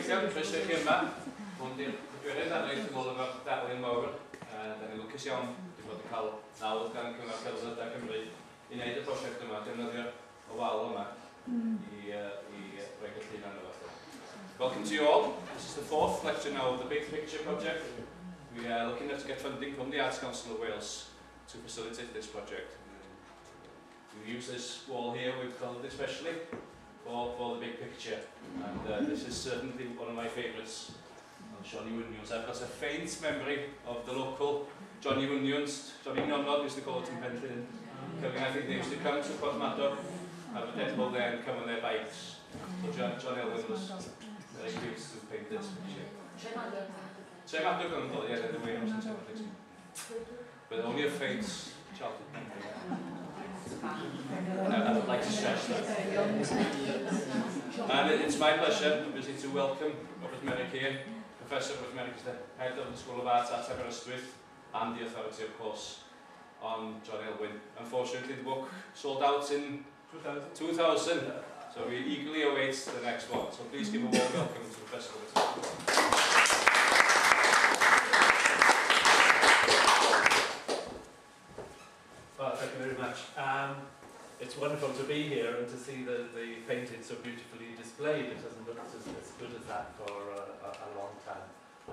Gobeithio, croeso i chi yma. Hwn di'r pedwerydd Darlith yn ôl efo Darlith mawr. Da ni'n lwcus iawn wedi bod yn cael nawdd gan Cyngor Celfyddydau Cymru i wneud y prosiect yma, defnyddio y wal yma i roi gyllun arno fo. Welcome to you all. This is the fourth lecture now of the Big Picture project. We are looking to get funding from the Arts Council of Wales to facilitate this project. We use this wall here, we've done it especially for the big picture, and this is certainly one of my favourites. Johnny Wynions. I've got a faint memory of the local Johnny Wynions, Johnny Nonod used to call it in Penllyn. I think they used to come to Porthmadog, have a dead ball there and come on their bikes. So John Elwyn was very cute to paint this picture. Trefadog on the yeah, the Wales and something. But only a faint childhood memory. I'd like to stress that. And it's my pleasure, obviously, to welcome Robert Meyrick here. Professor Robert Meyrick is the head of the School of Art at Aberystwyth and the authority, of course, on John Elwyn. Unfortunately, the book sold out in 2000, so we eagerly await the next one. So please give a warm welcome to Professor Robert. Well, thank you very much. It's wonderful to be here and to see the painting so beautifully displayed. It hasn't looked as good as that for a long time, I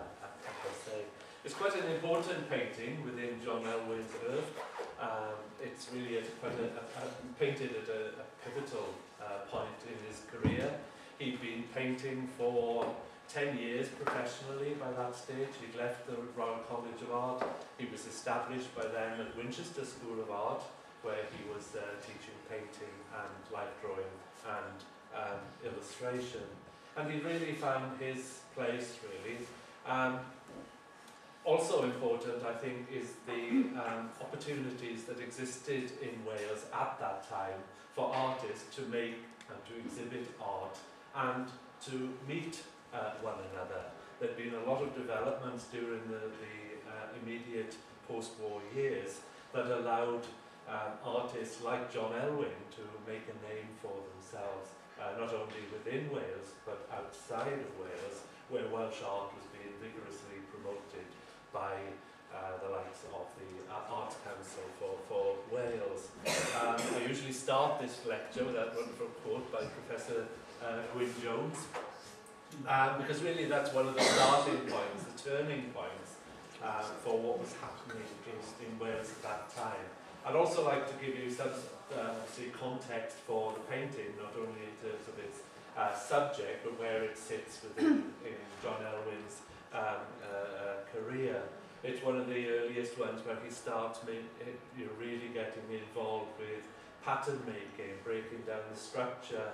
must say. It's quite an important painting within John Elwyn's oeuvre. It's really painted at a pivotal point in his career. He'd been painting for 10 years professionally by that stage. He'd left the Royal College of Art. He was established by then at Winchester School of Art, where he was teaching painting and life drawing and illustration. And he really found his place, really. Also important, I think, is the opportunities that existed in Wales at that time for artists to make and to exhibit art and to meet one another. There'd been a lot of developments during the immediate post-war years that allowed artists like John Elwyn to make a name for themselves, not only within Wales but outside of Wales, where Welsh art was being vigorously promoted by the likes of the Arts Council for Wales. I usually start this lecture with that wonderful quote by Professor Gwyn Jones, because really that's one of the starting points, the turning points for what was happening in Wales at that time. I'd also like to give you some context for the painting, not only in terms of its subject, but where it sits within John Elwyn's career. It's one of the earliest ones where he starts really getting involved with pattern making, breaking down the structure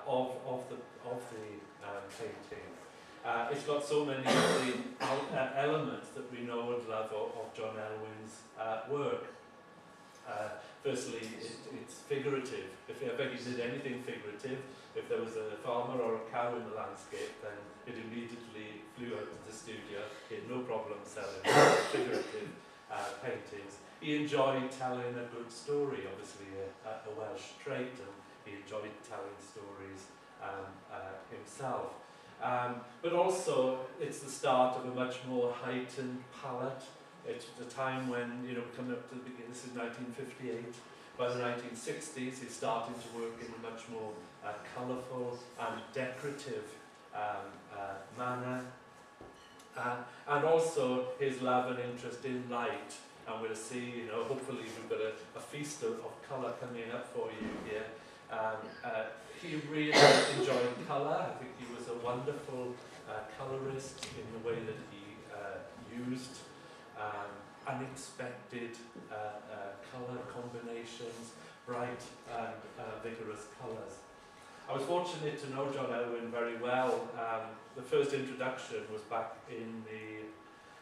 of the painting. It's got so many of the elements that we know and love of John Elwyn's work. Firstly, it's figurative. If ever he did anything figurative, if there was a farmer or a cow in the landscape, then it immediately flew out of the studio. He had no problem selling figurative paintings. He enjoyed telling a good story, obviously a Welsh trait, and he enjoyed telling stories himself. But also, it's the start of a much more heightened palette. It's the time when, coming up to the beginning, this is 1958. By the 1960s, he's starting to work in a much more colourful and decorative manner. And also his love and interest in light. And we'll see, hopefully we've got a feast of colour coming up for you here. He really enjoyed colour. I think he was a wonderful colourist in the way that he used unexpected colour combinations, bright and vigorous colours. I was fortunate to know John Elwyn very well. The first introduction was back in the,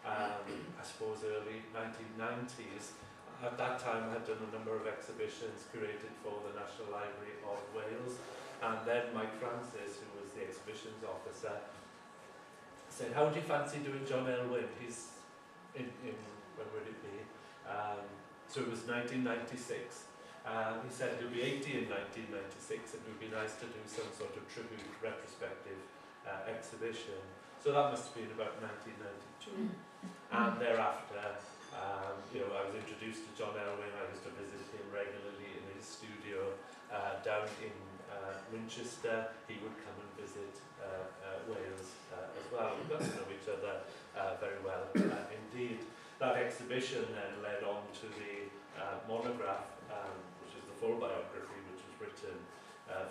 I suppose, early 1990s. At that time I had done a number of exhibitions curated for the National Library of Wales, and then Mike Francis, who was the exhibitions officer, said, "How do you fancy doing John Elwyn? He's in when would it be? So it was 1996. He said he'll be 80 in 1996. It would be nice to do some sort of tribute retrospective exhibition. So that must have been about 1992. And thereafter, you know, I was introduced to John Elwyn. I used to visit him regularly in his studio down in Winchester. He would come and visit Wales as well. We got to know each other very well indeed. That exhibition then led on to the monograph, which is the full biography, which was written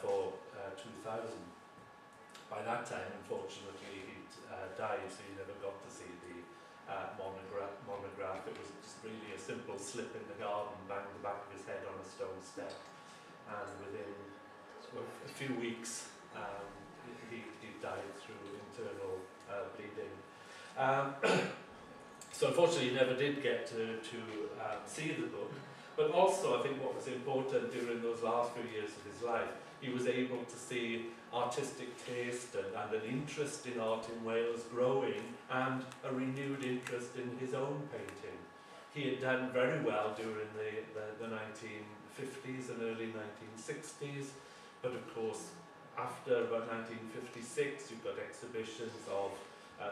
for 2000. By that time, unfortunately, he'd died, so you never got to see the monograph. It was just really a simple slip in the garden, banged the back of his head on a stone step, and within a few weeks, he died through internal bleeding. So unfortunately, he never did get to see the book. But also, I think what was important during those last few years of his life, he was able to see artistic taste and an interest in art in Wales growing, and a renewed interest in his own painting. He had done very well during the 1950s and early 1960s, but of course, after about 1956, you've got exhibitions of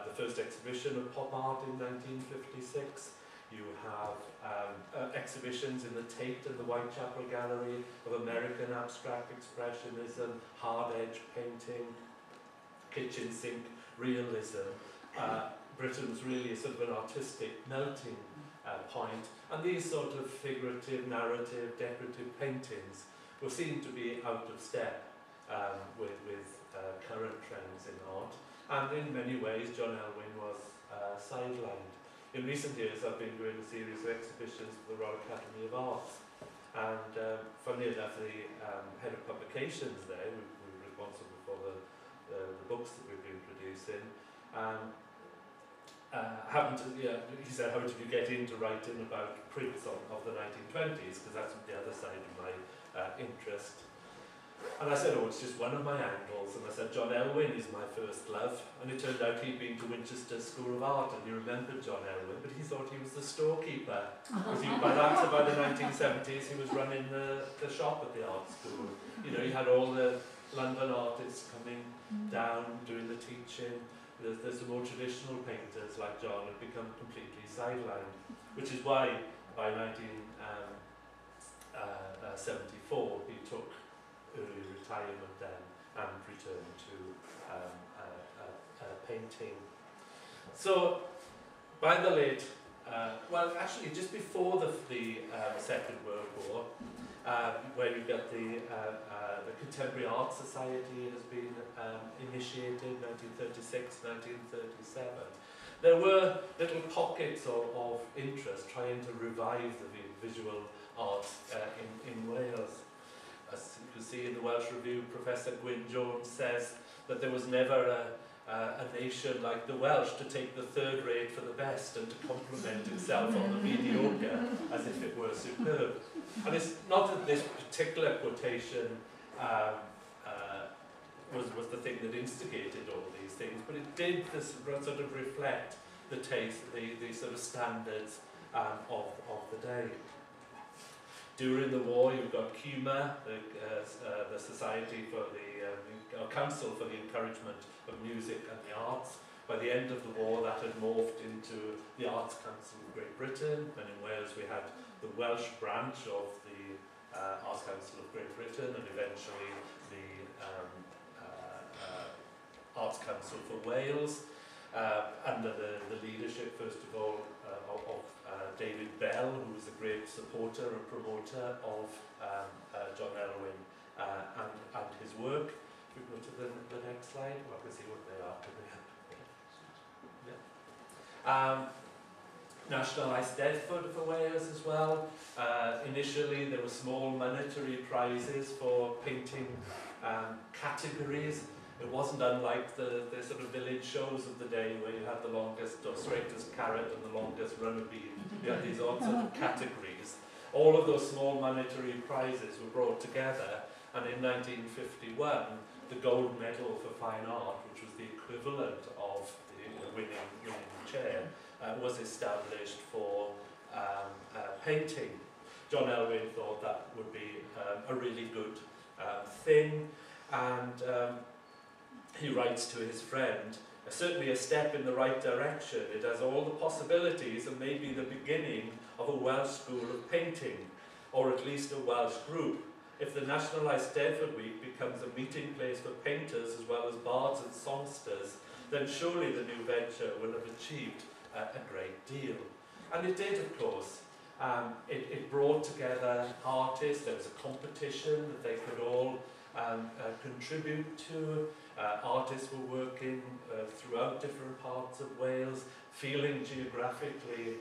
the first exhibition of pop art in 1956. You have exhibitions in the Tate and the Whitechapel Gallery of American abstract expressionism, hard edge painting, kitchen sink realism. Britain was really a sort of an artistic melting point, and these sort of figurative, narrative, decorative paintings were seen to be out of step with current trends in art. And in many ways, John Elwyn was sidelined. In recent years, I've been doing a series of exhibitions for the Royal Academy of Arts. And funnily enough, the head of publications there, who was responsible for the books that we've been producing, he said, how did you get into writing about prints of the 1920s? Because that's the other side of my interest. And I said, oh, it's just one of my angles. And I said, John Elwyn is my first love. And it turned out he'd been to Winchester School of Art, and he remembered John Elwyn, but he thought he was the storekeeper. Because by the 1970s, he was running the shop at the art school. You know, he had all the London artists coming down, doing the teaching. There's the more traditional painters like John had become completely sidelined, which is why by 1974 he took early retirement then and returned to painting. So by the late, well actually just before the Second World War, where you've got the Contemporary Art Society has been initiated, 1936, 1937. There were little pockets of interest trying to revive the visual arts in Wales. As you can see in the Welsh Review, Professor Gwyn Jones says that there was never a nation like the Welsh to take the third rate for the best and to compliment itself on the mediocre as if it were superb. And it's not that this particular quotation was the thing that instigated all these things, but it did sort of reflect the taste, the sort of standards of the day. During the war, you've got CUMA, the Society for the Council for the Encouragement of Music and the Arts. By the end of the war, that had morphed into the Arts Council of Great Britain, and in Wales we had the Welsh branch of the Arts Council of Great Britain, and eventually the Arts Council for Wales, under the leadership, first of all, of David Bell, who was a great supporter and promoter of John Elwyn and his work. If we go to the next slide, well, I can see what they are. Yeah. National Eisteddfod for Wales as well. Initially, there were small monetary prizes for painting categories. It wasn't unlike the sort of village shows of the day where you had the longest or straightest carrot and the longest runner bean. You had these odd sort of categories. All of those small monetary prizes were brought together, and in 1951, the gold medal for fine art, which was the equivalent of the winning chair, was established for painting. John Elwyn thought that would be a really good thing, and he writes to his friend, certainly a step in the right direction. It has all the possibilities and maybe the beginning of a Welsh school of painting, or at least a Welsh group. If the National Eisteddfod Week becomes a meeting place for painters as well as bards and songsters, then surely the new venture will have achieved a great deal. And it did, of course. It brought together artists. There was a competition that they could all contribute to. Artists were working throughout different parts of Wales, feeling geographically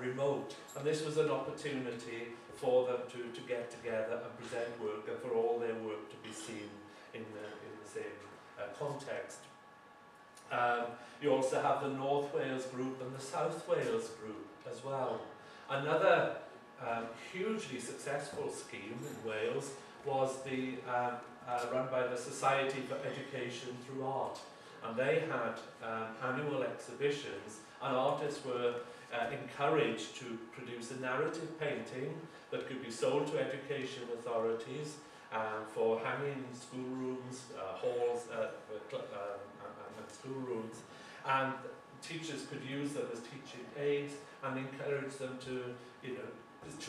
remote. And this was an opportunity for them to get together and present work, and for all their work to be seen in the same context. You also have the North Wales group and the South Wales group as well. Another hugely successful scheme in Wales was the run by the Society for Education Through Art, and they had annual exhibitions, and artists were encouraged to produce a narrative painting that could be sold to education authorities for hanging in schoolrooms, halls, and schoolrooms, and teachers could use them as teaching aids and encourage them to,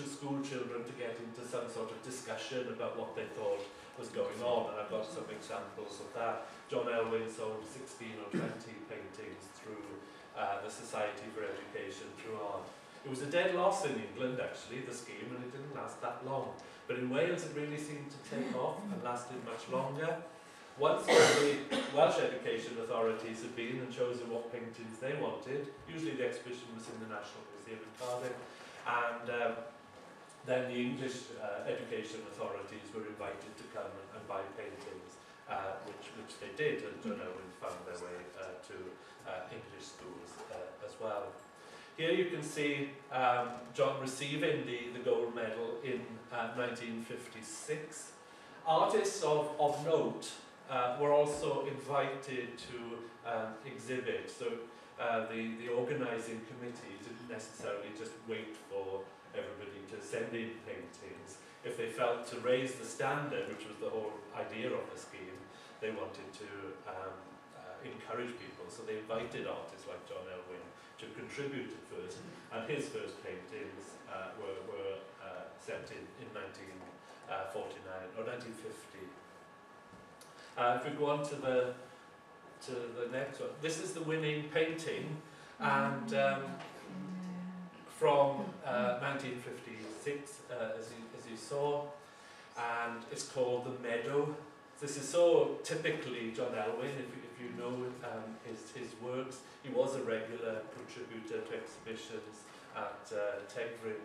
school children to get into some sort of discussion about what they thought was going on, and I've got some examples of that. John Elwyn sold 16 or 20 paintings through the Society for Education Through Art. It was a dead loss in England, actually, the scheme, and it didn't last that long. But in Wales, it really seemed to take off and lasted much longer. Once the Welsh education authorities had been and chosen what paintings they wanted, usually the exhibition was in the National Museum in Cardiff, and then the English education authorities were invited to come and buy paintings, which they did, and John Elwyn found their way to English schools as well. Here you can see John receiving the gold medal in 1956. Artists of note were also invited to exhibit, so the organising committee didn't necessarily just wait for everybody to send in paintings. If they felt to raise the standard, which was the whole idea of the scheme, they wanted to encourage people, so they invited artists like John Elwyn to contribute at first, and his first paintings were sent in 1949 or 1950. If we go on to the next one, this is the winning painting, and from 1956, as you saw, and it's called The Meadow. This is so typically John Elwyn, if you know his works. He was a regular contributor to exhibitions at Tegvrin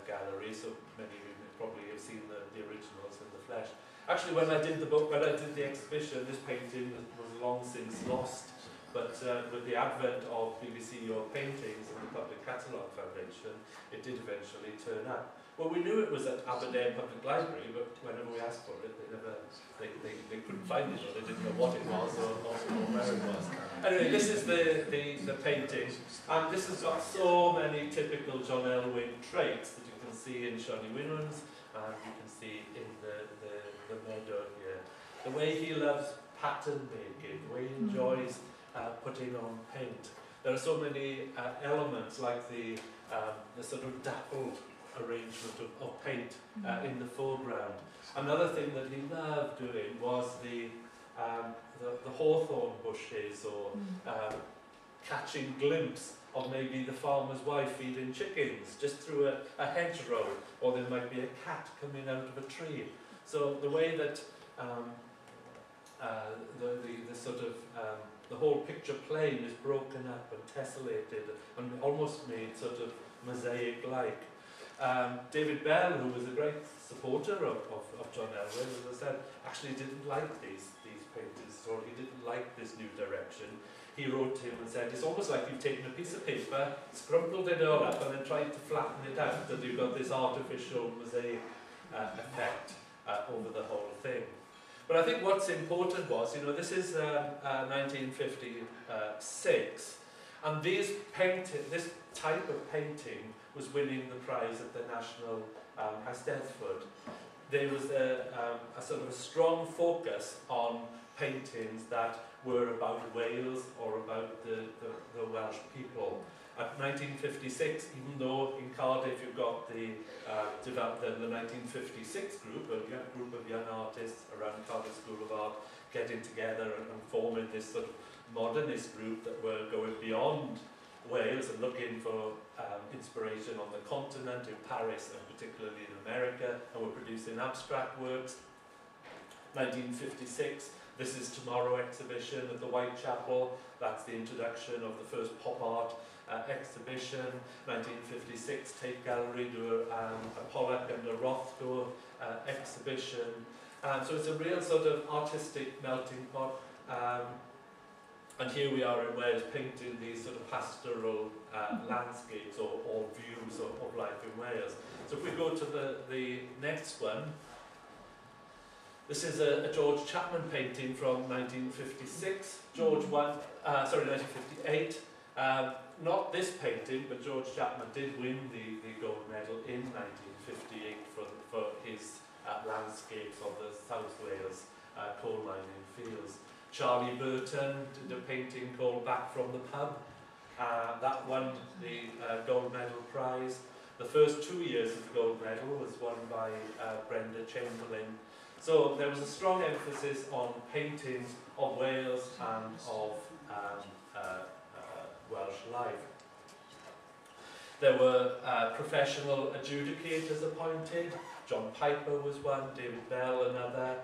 Gallery, so many of you probably have seen the originals in the flesh. Actually, when I did the exhibition, this painting was long since lost, but with the advent of BBC Your Paintings and the Public Catalogue Foundation, it did eventually turn up. Well, we knew it was at Aberdeen Public Library, but whenever we asked for it, they couldn't find it, or they didn't know what it was, or where it was. Anyway, this is the painting, and this has got so many typical John Elwyn traits that you can see in Glyn-y-Weddw, and you can see in the Meadow here. The way he loves pattern making, the way he enjoys putting on paint. There are so many elements, like the sort of dappled arrangement of paint in the foreground. Another thing that he loved doing was the hawthorn bushes, or catching glimpse of maybe the farmer's wife feeding chickens just through a hedgerow, or there might be a cat coming out of a tree. So the way that the whole picture plane is broken up and tessellated and almost made sort of mosaic-like. David Bell, who was a great supporter of John Elwyn, as I said, actually didn't like these paintings, or he didn't like this new direction. He wrote to him and said, it's almost like you've taken a piece of paper, scrumpled it all up, and then tried to flatten it out, and you've got this artificial mosaic effect over the whole thing. But I think what's important was, this is 1956, and this type of painting was winning the prize at the National Eisteddfod. There was a sort of a strong focus on paintings that were about Wales or about the Welsh people. At 1956, even though in Cardiff you've got the 1956 group, a group of young artists around Cardiff School of Art getting together and forming this sort of modernist group that were going beyond Wales and looking for inspiration on the continent, in Paris and particularly in America, and were producing abstract works. 1956, This Is Tomorrow exhibition at the Whitechapel. That's the introduction of the first pop art exhibition. 1956, Tate Gallery do a Pollock and a Rothko exhibition. So it's a real sort of artistic melting pot. And here we are in Wales painting these sort of pastoral landscapes or views of life in Wales. So if we go to the next one, this is a George Chapman painting from 1956. 1958. Not this painting, but George Chapman did win the gold medal in 1958 for his landscapes of the South Wales coal mining fields. Charlie Burton did a painting called Back from the Pub. That won the gold medal prize. The first 2 years of the gold medal was won by Brenda Chamberlain. So there was a strong emphasis on paintings of Wales and of Welsh life. There were professional adjudicators appointed. John Piper was one, David Bell another,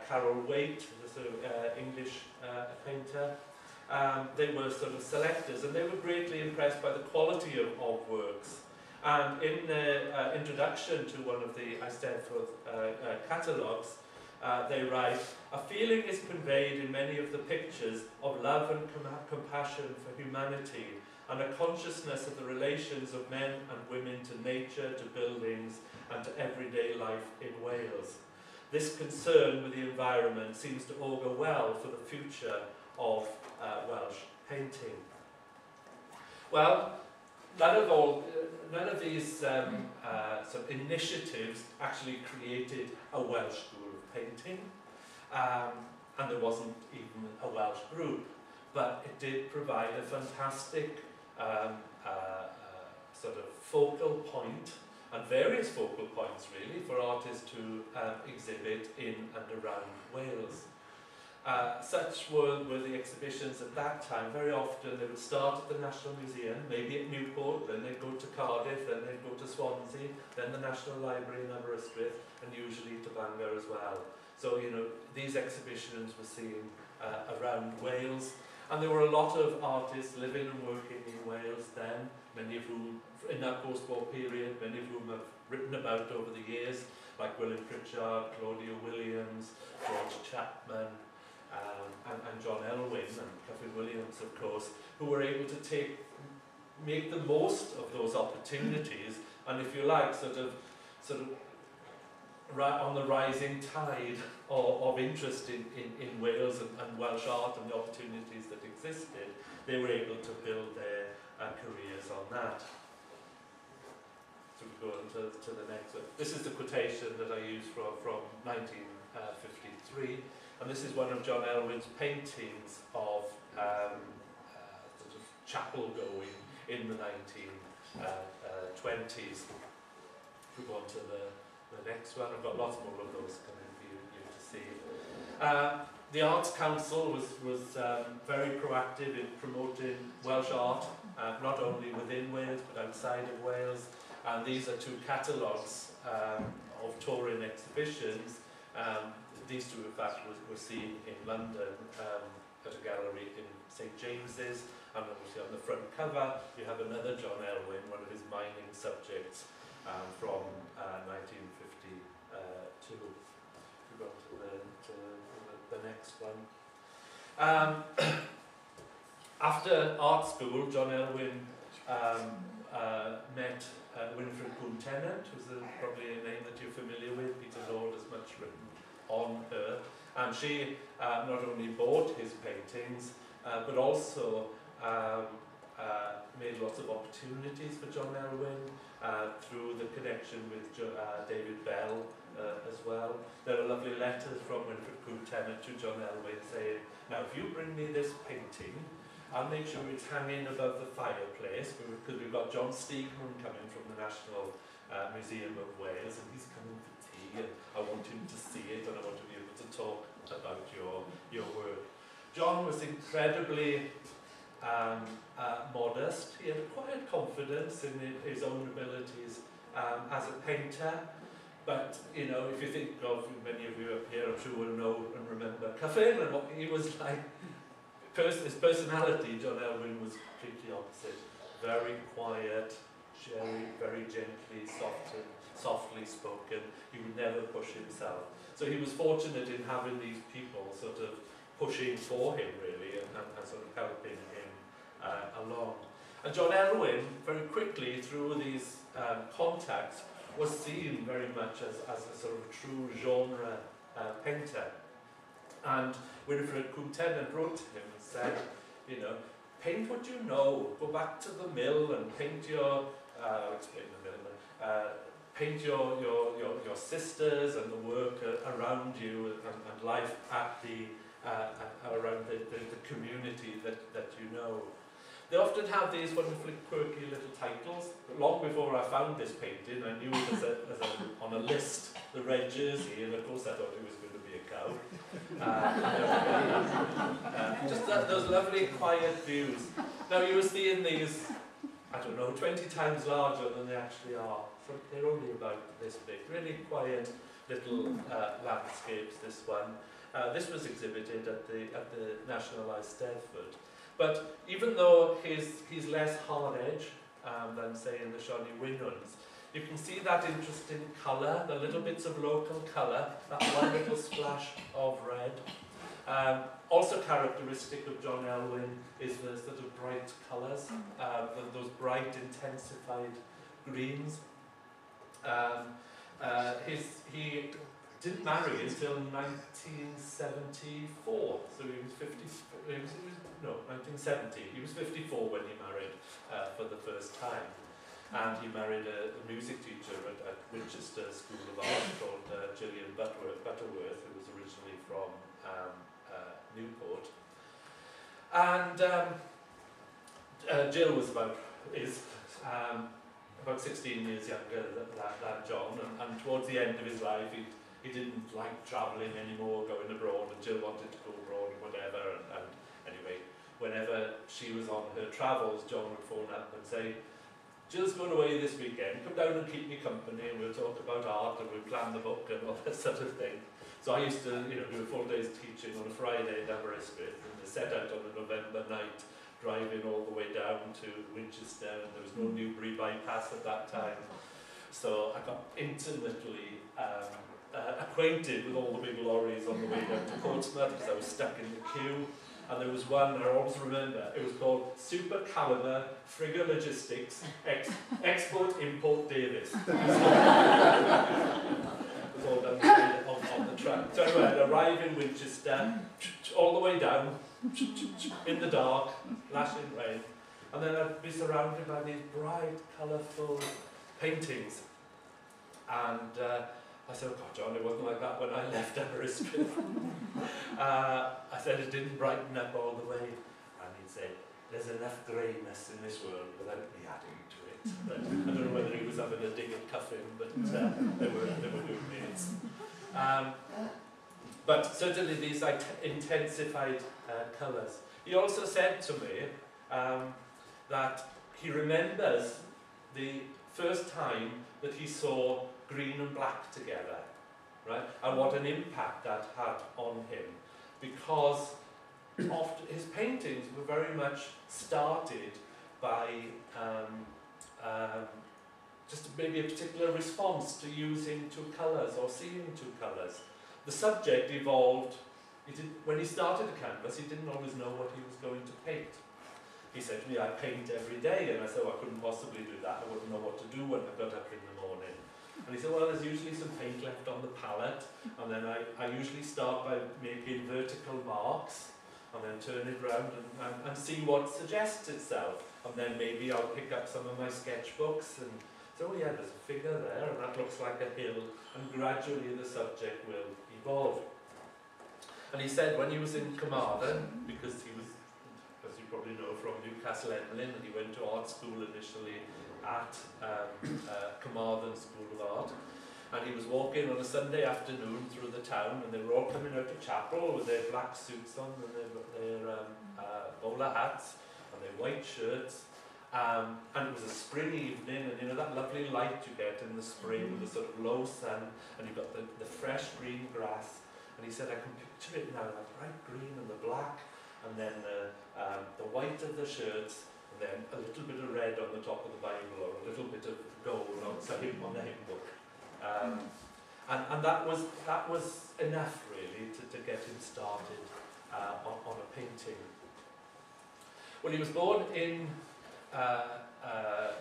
Carol Waite, the sort of English painter. They were sort of selectors, and they were greatly impressed by the quality of works. And in the introduction to one of the Eisteddfod catalogues, they write, "A feeling is conveyed in many of the pictures of love and compassion for humanity, and a consciousness of the relations of men and women to nature, to buildings, and to everyday life in Wales. This concern with the environment seems to augur well for the future of Welsh painting." Well, none of these sort of initiatives actually created a Welsh school of painting, and there wasn't even a Welsh group, but it did provide a fantastic sort of focal point, and various focal points really, for artists to exhibit in and around Wales. Such were the exhibitions at that time. Very often they would start at the National Museum, maybe at Newport, then they'd go to Cardiff, then they'd go to Swansea, then the National Library in Aberystwyth, and usually to Bangor as well. So, you know, these exhibitions were seen around Wales, and there were a lot of artists living and working in Wales then, many of whom, in that post-war period, many of whom have written about over the years, like William Pritchard, Claudia Williams, George Chapman, and John Elwyn and Catherine Williams, of course, who were able to make the most of those opportunities, and if you like, sort of on the rising tide of interest in Wales and Welsh art and the opportunities that existed, they were able to build their careers on that. So we go on to the next one. This is the quotation that I used from 1953. And this is one of John Elwyn's paintings of sort of chapel going in the 1920s. We go on to the next one. I've got lots more of those coming for you to see. The Arts Council was very proactive in promoting Welsh art, not only within Wales but outside of Wales. And these are two catalogues of touring exhibitions. These two, in fact, were seen in London at a gallery in St James's, and obviously on the front cover you have another John Elwyn, one of his mining subjects from 1952. We go to the next one. After art school, John Elwyn met Winifred Coon-Tennant, who's probably a name that you're familiar with. Peter Lord has much written on her, and she not only bought his paintings but also made lots of opportunities for John Elwyn through the connection with David Bell as well. There are lovely letters from Winfred Coombe-Tennant to John Elwyn saying, now if you bring me this painting, I'll make sure it's hanging above the fireplace, because we've got John Steegman coming from the National Museum of Wales, and he's coming for tea, and I want him to see it, and I want to be able to talk about your work. John was incredibly modest. He had a quiet confidence in his own abilities as a painter. But, you know, if you think of, many of you up here, I'm sure will know and remember Cyffin and what he was like. His personality, John Elwyn, was completely opposite. Very quiet, very gently, softly spoken. He would never push himself. So he was fortunate in having these people sort of pushing for him, really, and sort of helping him along. And John Elwyn, very quickly, through these contacts, was seen very much as a sort of true genre painter. And Winfred Coombe-Tennant wrote to him and said, you know, paint what you know, go back to the mill and paint your, I'll explain the mill, paint your sisters and the work around you and life at the, around the community that you know. They often have these wonderfully quirky little titles. Long before I found this painting, I knew it on a list, the red jersey, and of course I thought it was going to be a cow. Just those lovely quiet views. Now you will see in these, I don't know, 20 times larger than they actually are. So they're only about this big. Really quiet little landscapes, this one. This was exhibited at the National Eisteddfod. But even though he's less hard edge than, say, in the Glyn-y-Weddw, you can see that interesting colour, the little bits of local colour, that one little splash of red. Also characteristic of John Elwyn is the sort of bright colours, those bright, intensified greens. He didn't marry until 1974, so he was 1970. He was 54 when he married for the first time. And he married a music teacher at Winchester School of Art called Gillian Butterworth, who was originally from Newport. And Jill was about 16 years younger than John, and towards the end of his life he didn't like travelling anymore, going abroad, and Jill wanted to go abroad and whatever, and anyway, whenever she was on her travels, John would phone up and say, Jill's going away this weekend, come down and keep me company, and we'll talk about art, and we'll plan the book and all that sort of thing. So I used to, do a full day's teaching on a Friday at Aberystwyth, and they set out on a November night, driving all the way down to Winchester, and there was no Newbury bypass at that time. So I got intimately acquainted with all the big lorries on the way down to Portsmouth, because I was stuck in the queue. And there was one, I always remember, it was called Super Calendar Frigga Logistics Export Import Davis. It was all done on the track. So anyway, I'd arrive in Winchester, all the way down, in the dark, lashing rain, and then I'd be surrounded by these bright, colourful paintings. And I said, oh God, John, it wasn't like that when I left Aberystwyth. I said it didn't brighten up all the way. And he'd say, there's enough greyness in this world without me adding to it. But I don't know whether he was having a dig at Cyffin, but they were good mates. But certainly these intensified colours. He also said to me that he remembers the first time that he saw green and black together, right? And what an impact that had on him, because often his paintings were very much started by just maybe a particular response to using two colours or seeing two colours. The subject evolved. When he started a canvas, he didn't always know what he was going to paint. He said to me, I paint every day, and I said, well, I couldn't possibly do that. I wouldn't know what to do when I got up in the morning. And he said, well, there's usually some paint left on the palette, and then I usually start by making vertical marks, and then turn it round and see what suggests itself. and then maybe I'll pick up some of my sketchbooks, and so oh yeah, there's a figure there, and that looks like a hill, and gradually the subject will evolve. And he said when he was in Carmarthen, because he was, as you probably know, from Newcastle-Emlyn, and he went to art school initially at Carmarthen School of Art, and he was walking on a Sunday afternoon through the town, and they were all coming out of chapel with their black suits on, and their bowler hats, and their white shirts, and it was a spring evening, and you know that lovely light you get in the spring, the sort of low sun, and you've got the fresh green grass, and he said I can picture it now, the bright green and the black, and then the white of the shirts, and then a little bit of red on the top of the Bible, or a little bit of gold on the hymn book. And that was enough really to get him started on a painting. Well, he was born in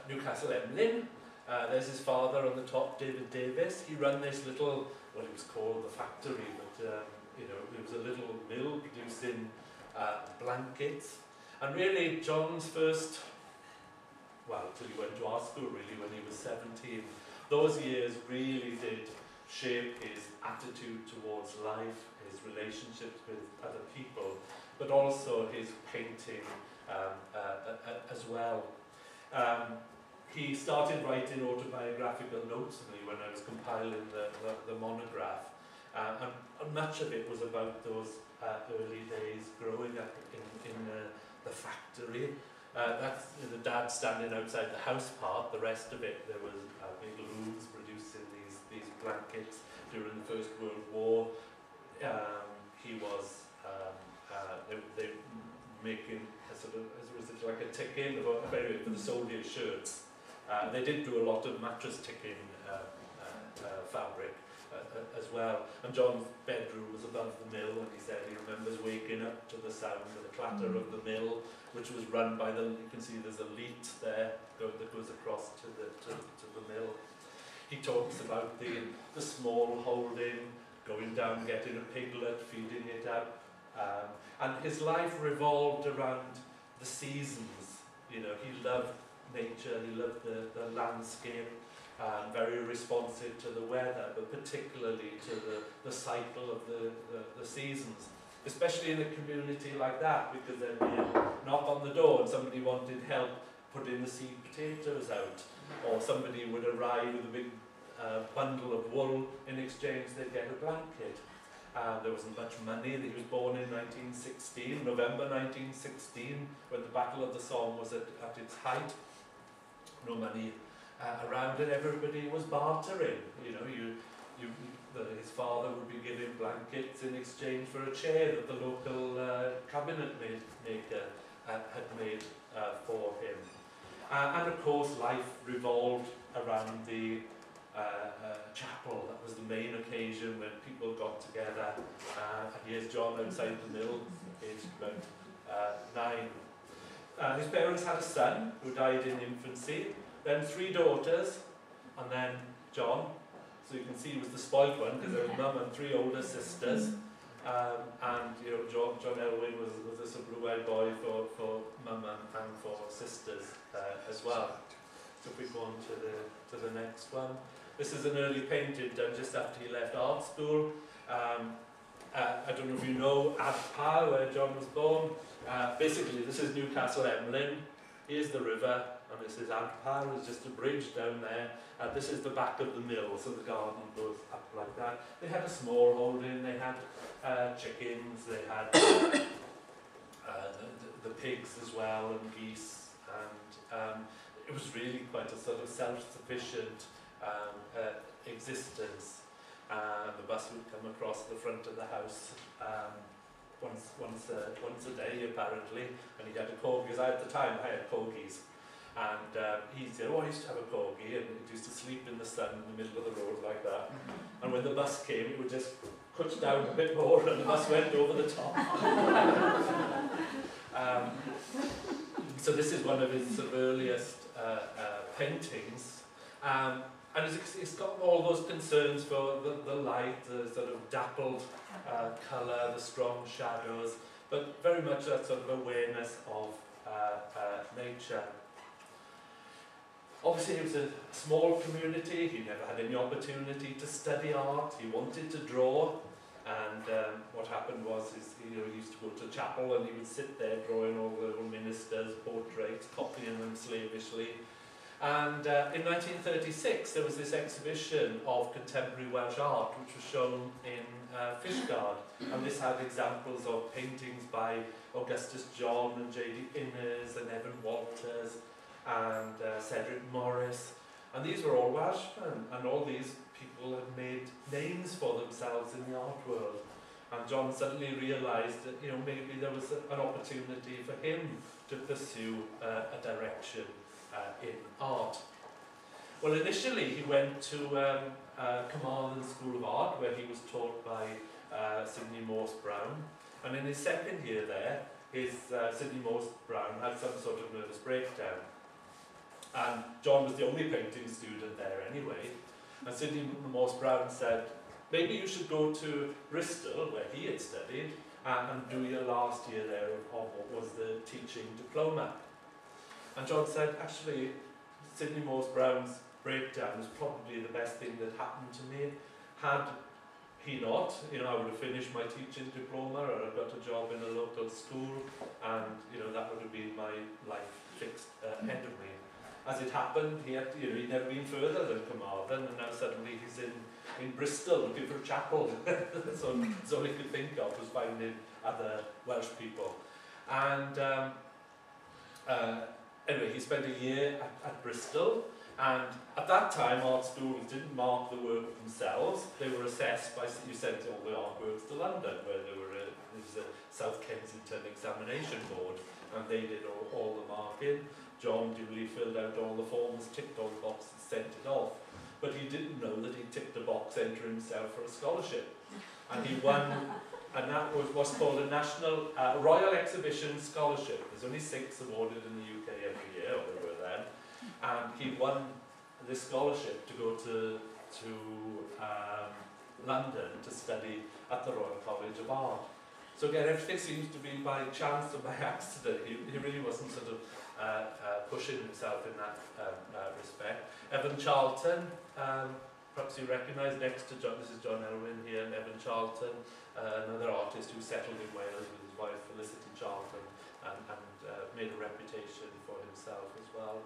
Newcastle-Emlyn. There's his father on the top, David Davis. He ran this little, well, it was called the factory, but you know, it was a little mill producing blankets. And really, John's first, well, till he went to art school really when he was 17, those years really did shape his attitude towards life, his relationships with other people, but also his painting as well. He started writing autobiographical notes to me when I was compiling the monograph, and much of it was about those early days growing up in the factory. That's the dad standing outside the house part. The rest of it, there was big looms producing these blankets during the First World War. He was they making a sort of, was it like a tick-in for the soldier shirts. They did do a lot of mattress tick-in fabric as well. And John's bedroom was above the mill, and he said he remembers waking up to the sound of the clatter of the mill, which was run by the, you can see there's a leat there that goes across to the mill. He talks about the small holding, going down, getting a piglet, feeding it up. And his life revolved around the seasons. You know, he loved nature, he loved the landscape, very responsive to the weather, but particularly to the cycle of the seasons. Especially in a community like that, because there'd be a knock on the door and somebody wanted help putting the seed potatoes out, or somebody would arrive with a big bundle of wool. In exchange they'd get a blanket. There wasn't much money. He was born in 1916, November 1916, when the Battle of the Somme was at its height. No money around, and everybody was bartering. You know, his father would be giving blankets in exchange for a chair that the local cabinet maker had made for him. And of course, life revolved around the chapel. That was the main occasion when people got together. And here's John outside the mill, aged about 9. His parents had a son who died in infancy, then 3 daughters, and then John. So you can see he was the spoilt one, because there was mum and 3 older sisters. And you know, John Elwyn was a sort of blue-eyed boy for mum and for sisters as well. So if we go on to the next one. This is an early painting done just after he left art school. I don't know if you know Athro, where John was born. Basically, this is Newcastle-Emlyn. Here's the river, and this is Athro. There's just a bridge down there. This is the back of the mill, so the garden goes up like that. They had a small holding. They had chickens. They had the pigs as well, and geese, and it was really quite a sort of self-sufficient existence. The bus would come across the front of the house once a day apparently, and he had a corgi, because at the time I had corgis, and he said, oh, I used to have a corgi, and it used to sleep in the sun in the middle of the road like that, and when the bus came it would just cut down a bit more and the bus went over the top. So this is one of his sort of earliest paintings, and it's got all those concerns for the light, the sort of dappled colour, the strong shadows, but very much that sort of awareness of nature. Obviously, it was a small community. He never had any opportunity to study art. He wanted to draw, and what happened was, he used to go to chapel and he would sit there drawing all the little ministers' portraits, copying them slavishly. And in 1936, there was this exhibition of contemporary Welsh art, which was shown in Fishguard, and this had examples of paintings by Augustus John and J.D. Innes and Evan Walters and Cedric Morris, and these were all Welshmen, and all these people had made names for themselves in the art world. And John suddenly realised that maybe there was an opportunity for him to pursue a direction in art. Well, initially he went to Carmarthen School of Art, where he was taught by Sydney Morse Brown, and in his second year there, Sydney Morse Brown had some sort of nervous breakdown. And John was the only painting student there anyway. And Sydney Morse Brown said, maybe you should go to Bristol, where he had studied, and do your last year there of what was the teaching diploma. And John said, actually, Sydney Morse Brown's breakdown was probably the best thing that happened to me. Had he not, I would have finished my teaching diploma, or I got a job in a local school, and that would have been my life fixed ahead of me. As it happened, he'd never been further than Carmarthen, and now suddenly he's in Bristol looking for a chapel. So that's all he could think of, was finding other Welsh people. And anyway, he spent a year at Bristol, and at that time art schools didn't mark the work themselves. They were assessed by, you sent all the artworks to London, where there was a South Kensington examination board, and they did all the marking. John duly filled out all the forms, ticked all the boxes, sent it off. But he didn't know that he ticked a box entering himself for a scholarship. And he won, and that was what's called a National Royal Exhibition Scholarship. There's only 6 awarded in the UK every year, or there were then. And he won this scholarship to go to London to study at the Royal College of Art. So again, everything seems to be by chance or by accident. He really wasn't sort of pushing himself in that respect. Evan Charlton, perhaps you recognise, next to John, this is John Elwyn here, and Evan Charlton, another artist who settled in Wales with his wife Felicity Charlton, and made a reputation for himself as well.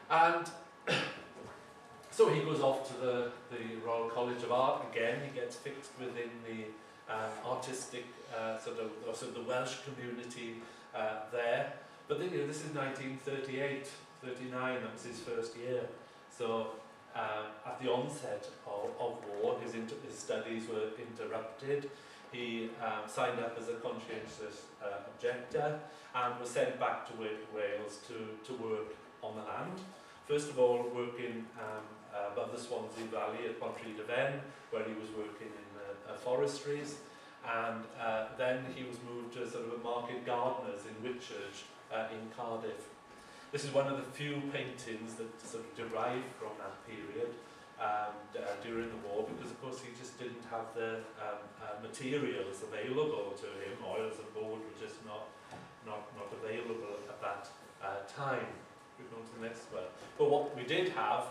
And so he goes off to the Royal College of Art again. He gets fixed within the artistic sort of the Welsh community there. But then, this is 1938, 39. That was his first year. So at the onset of war, his studies were interrupted. He signed up as a conscientious objector and was sent back to Wales to work on the land. First of all, working above the Swansea Valley at Pontrhydyfen, where he was working in forestries, and then he was moved to sort of a market gardeners in Whitchurch in Cardiff. This is one of the few paintings that sort of derived from that period during the war, because of course he just didn't have the materials available to him. Oils and board were just not available at that time. We go on to the next one. But what we did have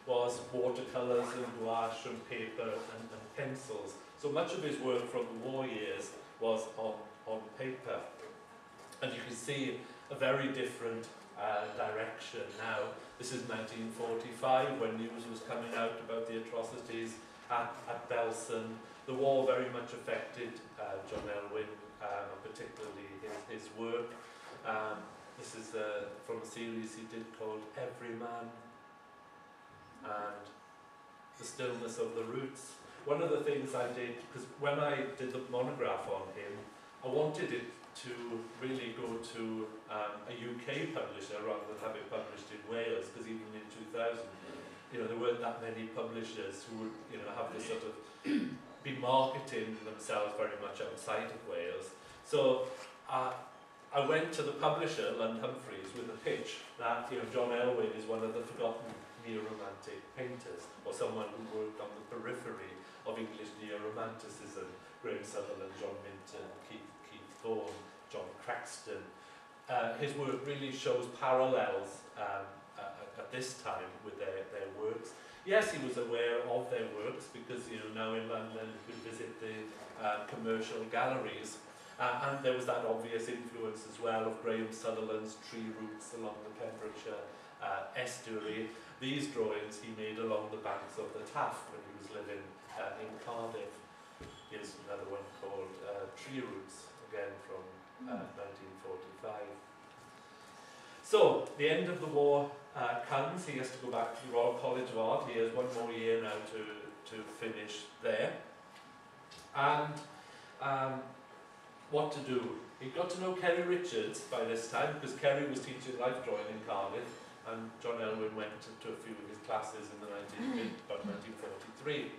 was watercolours and gouache and paper and pencils. So much of his work from the war years was on paper. And you can see a very different direction now. This is 1945, when news was coming out about the atrocities at Belsen. The war very much affected John Elwyn, particularly his work. This is from a series he did called Everyman and The Stillness of the Roots. One of the things I did, because when I did the monograph on him, I wanted it to really go to a UK publisher rather than have it published in Wales, because even in 2000, there weren't that many publishers who would, have this sort of be marketing themselves very much outside of Wales. So I went to the publisher, Lund Humphreys, with a pitch that John Elwyn is one of the forgotten neo-romantic painters, or someone who worked on the periphery of English neo-romanticism. Graham Sutherland, John Minton, Keith Vaughan, John Craxton. His work really shows parallels at this time with their works. Yes, he was aware of their works because now in London you could visit the commercial galleries. And there was that obvious influence as well of Graham Sutherland's tree roots along the Pembrokeshire estuary. These drawings he made along the banks of the Taff when he was living in Cardiff. Here's another one called Tree Roots, again from 1945. So, the end of the war comes. He has to go back to the Royal College of Art. He has one more year now to finish there. And what to do? He got to know Kerry Richards by this time, because Kerry was teaching life drawing in Cardiff, and John Elwyn went to a few of his classes in the about 1943.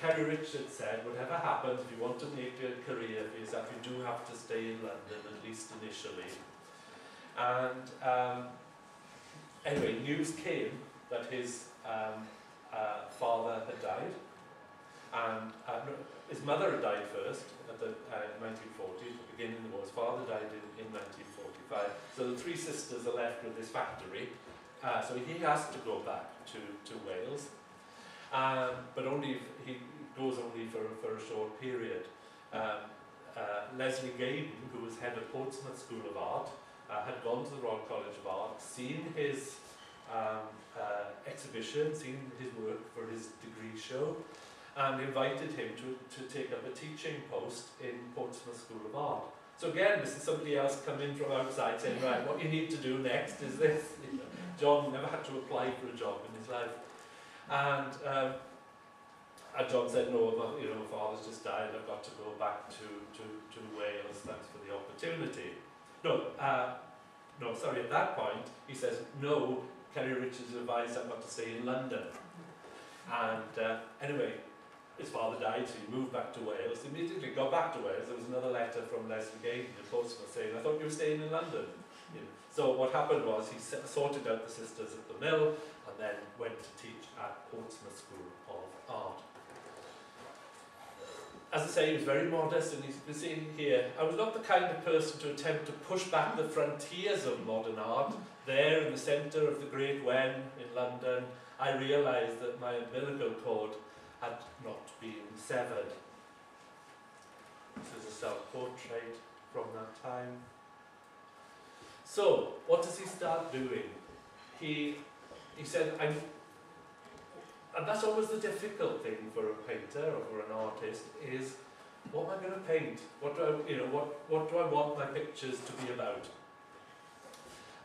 Kerry Richards said, whatever happens, if you want to make a career for yourself, you do have to stay in London, at least initially. And anyway, news came that his father had died, and his mother had died first at the 1940s, the beginning of the war. His father died in 1945. So the three sisters are left with this factory. So he has to go back to Wales, but he goes only for a short period. Leslie Gaydon, who was head of Portsmouth School of Art, had gone to the Royal College of Art, seen his exhibition, seen his work for his degree show, and invited him to take up a teaching post in Portsmouth School of Art. So again, this is somebody else coming from outside saying, right, what you need to do next is this. John never had to apply for a job in his life. And John said, no, my father's just died, I've got to go back to Wales, thanks for the opportunity. No, sorry, at that point, he says, no, Kerry Richards advised I've got to stay in London. And anyway, his father died, so he moved back to Wales. He immediately got back to Wales. There was another letter from Leslie Gaydon in Portsmouth saying, I thought you were staying in London. So what happened was he sorted out the sisters at the mill and then went to teach at Portsmouth School of Art. As I say, he was very modest, and he's been seen here. I was not the kind of person to attempt to push back the frontiers of modern art. There in the centre of the Great Wen in London, I realised that my umbilical cord had not been severed. This is a self-portrait from that time. So, what does he start doing? He said, and that's always the difficult thing for a painter or for an artist, is what am I going to paint? What do I want my pictures to be about?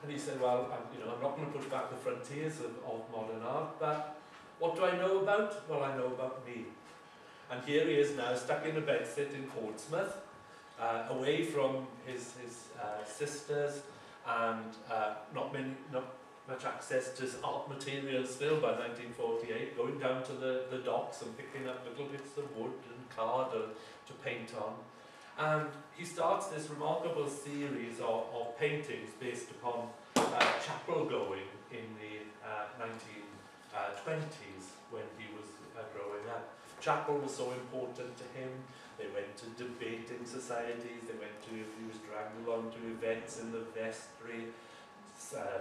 And he said, well, I'm not going to push back the frontiers of modern art, but what do I know about? Well, I know about me. And here he is now, stuck in a bedsit in Portsmouth, away from his sisters, and not much access to art materials still by 1948, going down to the docks and picking up little bits of wood and card to paint on. And he starts this remarkable series of paintings based upon chapel going in the 1920s when he was growing up. Chapel was so important to him. They went to debating societies, he was dragged along to events in the vestry,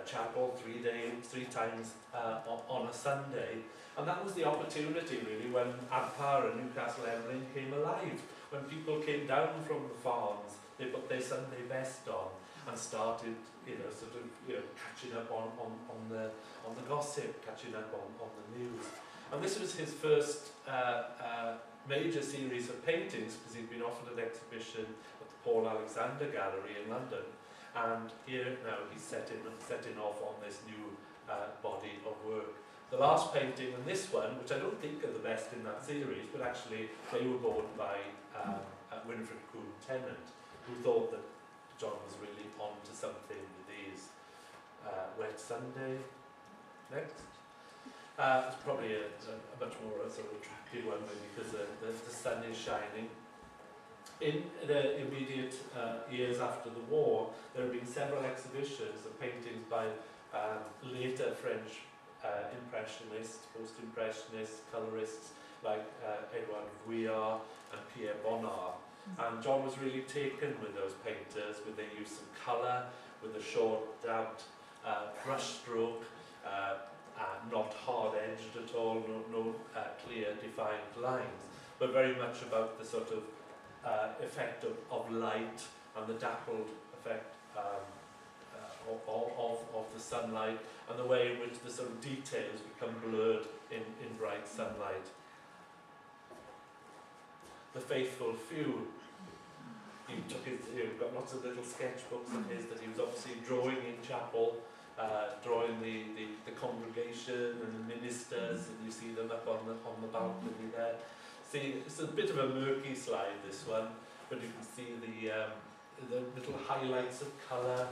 chapel 3 times on a Sunday. And that was the opportunity really when Adpar and Newcastle Emlyn came alive. When people came down from the farms, they put their Sunday best on and started, catching up on the gossip, catching up on the news. And this was his first major series of paintings, because he'd been offered an exhibition at the Paul Alexander Gallery in London. And here now he's setting off on this new body of work. The last painting and this one, which I don't think are the best in that series, but actually they were bought by Winifred Coombe Tennant, who thought that John was really on to something with these. Wet Sunday, next. It's probably a much more sort of attractive one, maybe because the sun is shining. In the immediate years after the war, there have been several exhibitions of paintings by later French impressionists, post-impressionists, colourists like Edouard Vuillard and Pierre Bonnard. And John was really taken with those painters, with their use of colour, with the short out brush stroke, not hard-edged at all, no clear defined lines, but very much about the sort of effect of light and the dappled effect of the sunlight, and the way in which the sort of details become blurred in bright sunlight. The Faithful Few. He got lots of little sketchbooks of his that he was obviously drawing in chapel, drawing the congregation and the ministers, and you see them up on the balcony there. See, it's a bit of a murky slide, this one, but you can see the little highlights of colour,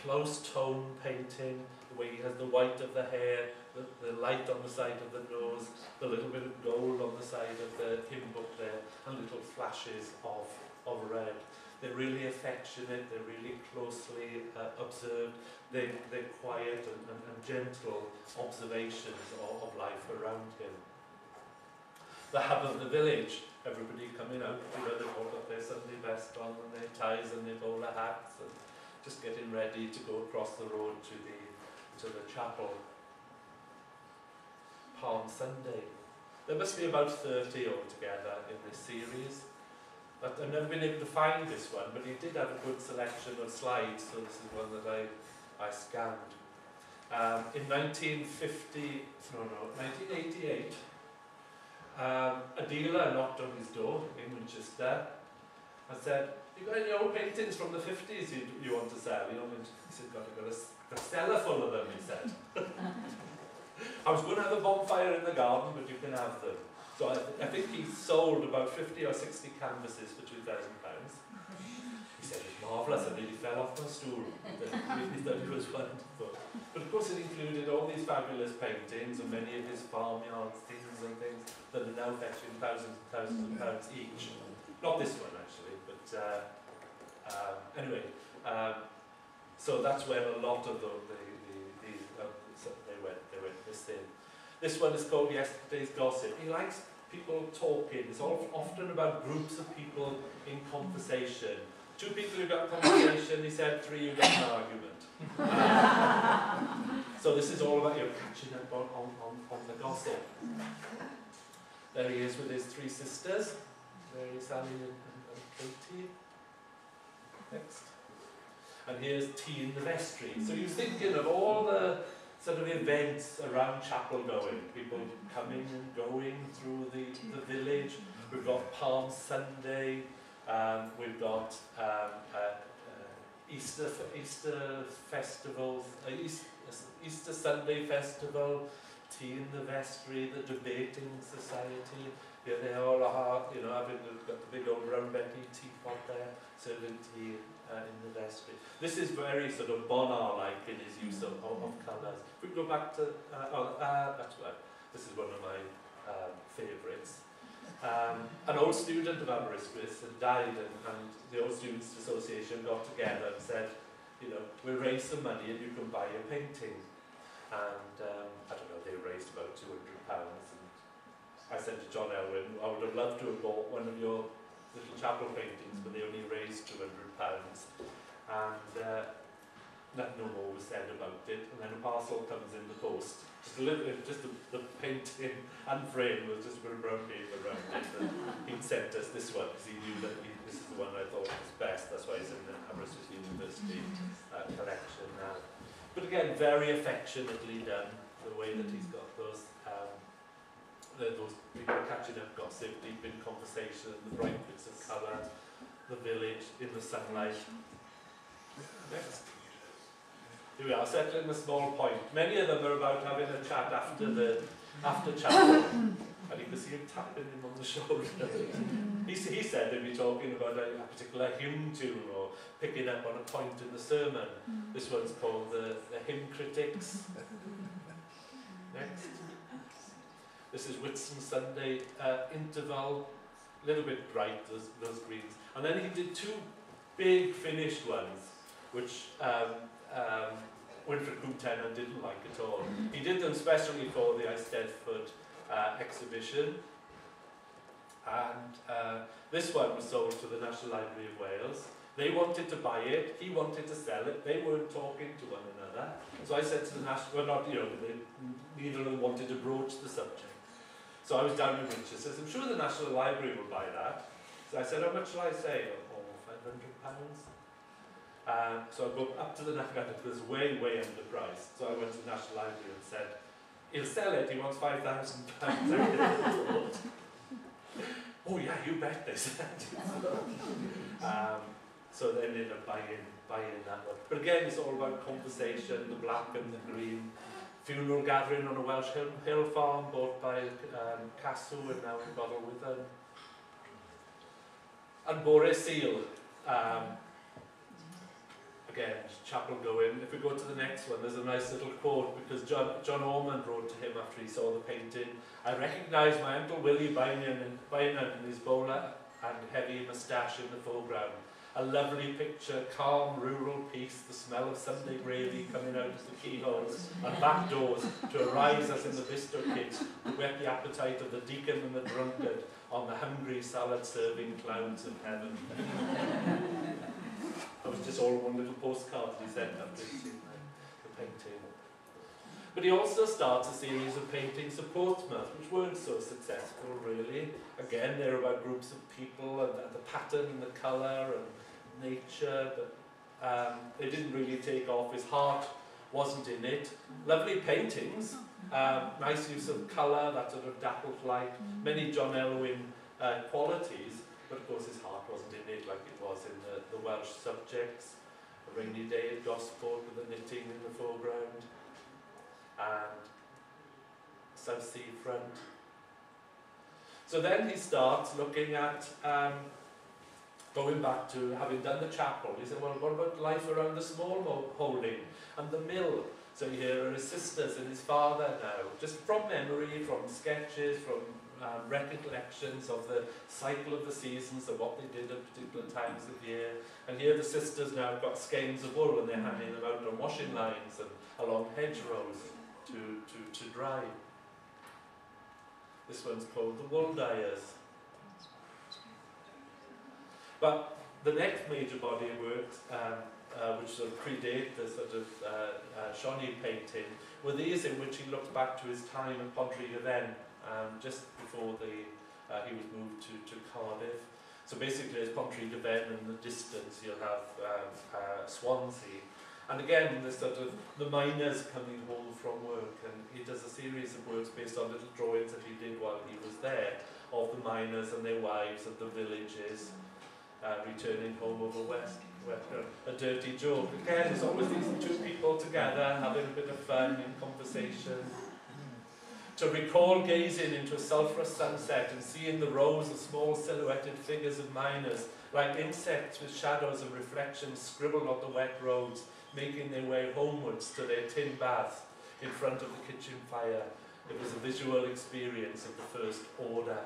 close tone painting, the way he has the white of the hair, the light on the side of the nose, the little bit of gold on the side of the hymn book there, and little flashes of red. They're really affectionate, they're really closely observed, they're quiet and gentle observations of life around him. The hub of the village, everybody coming out, they've all got their Sunday best on and their ties and their bowler hats, and just getting ready to go across the road to the chapel. Palm Sunday. There must be about 30 altogether in this series. But I've never been able to find this one, but he did have a good selection of slides, so this is one that I scanned. In 1988, a dealer knocked on his door in Winchester and said, "You got any old paintings from the 50s you want to sell?" You know, he said, "Got a cellar full of them," he said. "I was going to have a bonfire in the garden, but you can have them." So I think he sold about 50 or 60 canvases for £2,000. He said, "It was marvellous, I really fell off my stool." He thought it was wonderful. But of course it included all these fabulous paintings of many of his farmyard scenes and things that are now fetching thousands and thousands of pounds each. Not this one actually, but anyway. So that's where a lot of they went this in. This one is called Yesterday's Gossip. He likes people talking. It's often about groups of people in conversation. 2 people who got a conversation, he said, 3 who got an argument. So this is all about you catching up on the gossip. There he is with his 3 sisters, Mary, Sally and Katie. Next. And here's tea in the vestry. So he was thinking of all the sort of events around chapel going, people coming and going through the village. We've got Palm Sunday, we've got Easter festivals, Easter Sunday festival, tea in the vestry, the debating society. Yeah, they all are, you know, having got the big old round Betty teapot there, serving tea in the vestry. This is very sort of Bonnard-like in his use of colours. If we go back to, that's right, this is one of my favourites. An old student of Aberystwyth had died, and the Old Students Association got together and said, you know, we'll raise some money and you can buy a painting. And I don't know, they raised about £200. I said to John Elwyn, I would have loved to have bought one of your little chapel paintings, but they only raised £200. And no more was said about it. And then a parcel comes in the post. Just the painting and frame was just with a brown paper around it. And he'd sent us this one because he knew that this is the one I thought was best. That's why it's in the Aberystwyth University collection now. But again, very affectionately done, the way that he's got those people catching up gossip, deep in conversation, the bright bits of colour, the village in the sunlight. Next. Here we are, settling a small point. Many of them are about having a chat after chapel. And you can see him tapping him on the shoulder. He said they'd be talking about a particular hymn tune or picking up on a point in the sermon. This one's called the Hymn Critics. Next. This is Whitsun Sunday interval, a little bit bright, those greens. And then he did 2 big finished ones, which Winfred Coomtenna didn't like at all. He did them specially for the Eisteddfod exhibition. And this one was sold to the National Library of Wales. They wanted to buy it, he wanted to sell it, they weren't talking to one another. So I said to the National, well, not, you know, neither of them wanted to broach the subject. So I was down in Winchester, I'm sure the National Library will buy that. So I said, how much shall I say? Oh, £500. So I go up to the National Library, it was way, way underpriced. So I went to the National Library and said, he'll sell it, he wants £5,000. Oh yeah, you bet, they said. So they ended up buying that one. But again, it's all about conversation, the black and the green. Funeral gathering on a Welsh hill farm bought by Castle and now in Glyn-y-Weddw. And Bore Seal. Again, chapel going. If we go to the next one, there's a nice little quote because John Elwyn wrote to him after he saw the painting. I recognise my Uncle Willie Bynan in his bowler and heavy moustache in the foreground. A lovely picture, calm, rural peace, the smell of Sunday gravy coming out of the keyholes and back doors to arise as in the Bisto kids to whet the appetite of the deacon and the drunkard on the hungry salad-serving clouds of heaven. That was just all one little postcard he sent after he'd seen the painting. But he also starts a series of paintings of Portsmouth, which weren't so successful, really. Again, they're about groups of people and the pattern and the colour and nature, but they didn't really take off. His heart wasn't in it. Lovely paintings, nice use of colour, that sort of dappled light, many John Elwyn qualities, but of course his heart wasn't in it like it was in the Welsh subjects. A rainy day at Gosport with the knitting in the foreground. And South Sea front. So then he starts looking at going back to having done the chapel. He said, well, what about life around the small holding and the mill? So here are his sisters and his father now, just from memory, from sketches, from recollections of the cycle of the seasons, of what they did at particular times of year. And here the sisters now have got skeins of wool and they're hanging them out on washing lines and along hedgerows to dry. This one's called the Wool Dyers. But the next major body of works, which sort of predate the sort of Shawnee painting, were these in which he looked back to his time at Glyn-y-Weddw, just before he was moved to Cardiff. So basically, as Glyn-y-Weddw in the distance, you'll have Swansea. And again, the miners coming home from work, and he does a series of works based on little drawings that he did while he was there, of the miners and their wives of the villages, returning home over west, a dirty joke. Again, there's always these two people together, having a bit of fun in conversation. To recall gazing into a sulphurous sunset and seeing the rows of small silhouetted figures of miners, like insects with shadows and reflections scribbled on the wet roads, making their way homewards to their tin bath in front of the kitchen fire. It was a visual experience of the first order.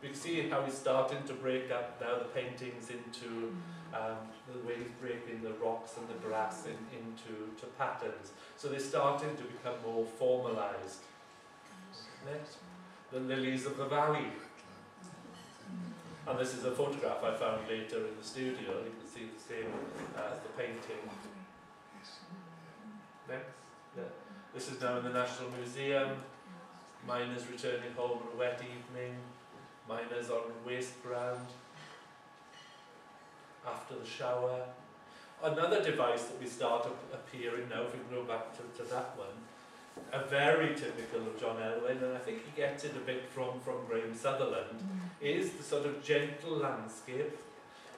We can see how he's starting to break up now the paintings into the way he's breaking the rocks and the grass into patterns. So they're starting to become more formalised. Next, the lilies of the valley. And this is a photograph I found later in the studio. You can see the same as the painting. Next. Yeah. This is now in the National Museum. Miners returning home on a wet evening. Miners on waste ground. After the shower. Another device that we start appearing now, if we can go back to that one, very typical of John Elwyn, and I think he gets it a bit from Graham Sutherland, is the sort of gentle landscape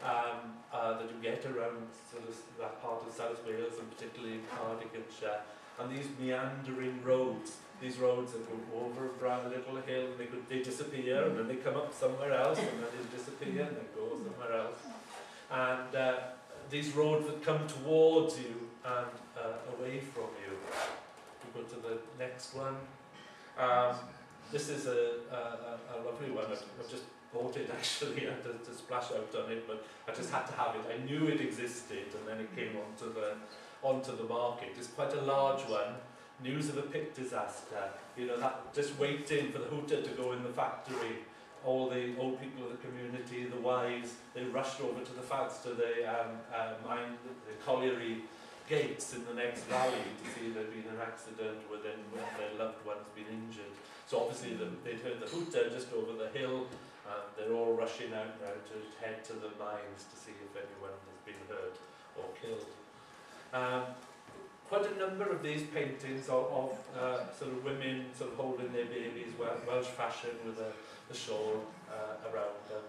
that you get around sort of that part of South Wales, and particularly in Cardiganshire, and these meandering roads. These roads that go over a little hill, and they disappear, and then they come up somewhere else, and then they disappear, and they go somewhere else. And these roads that come towards you and away from you. We go to the next one. This is a lovely one. I've just bought it actually to splash out on it, but I just had to have it. I knew it existed, and then it came onto the market. It's quite a large one. News of a pit disaster. You know, that just waiting for the hooter to go in the factory all the old people of the community, the wives, they rushed over to the fads to the colliery gates in the next valley to see if there'd been an accident with their loved ones been injured. So obviously they'd heard the hooter just over the hill, and they're all rushing out now to head to the mines to see if anyone has been hurt or killed. Quite a number of these paintings of sort of women sort of holding their babies, Welsh fashion with a shawl around them.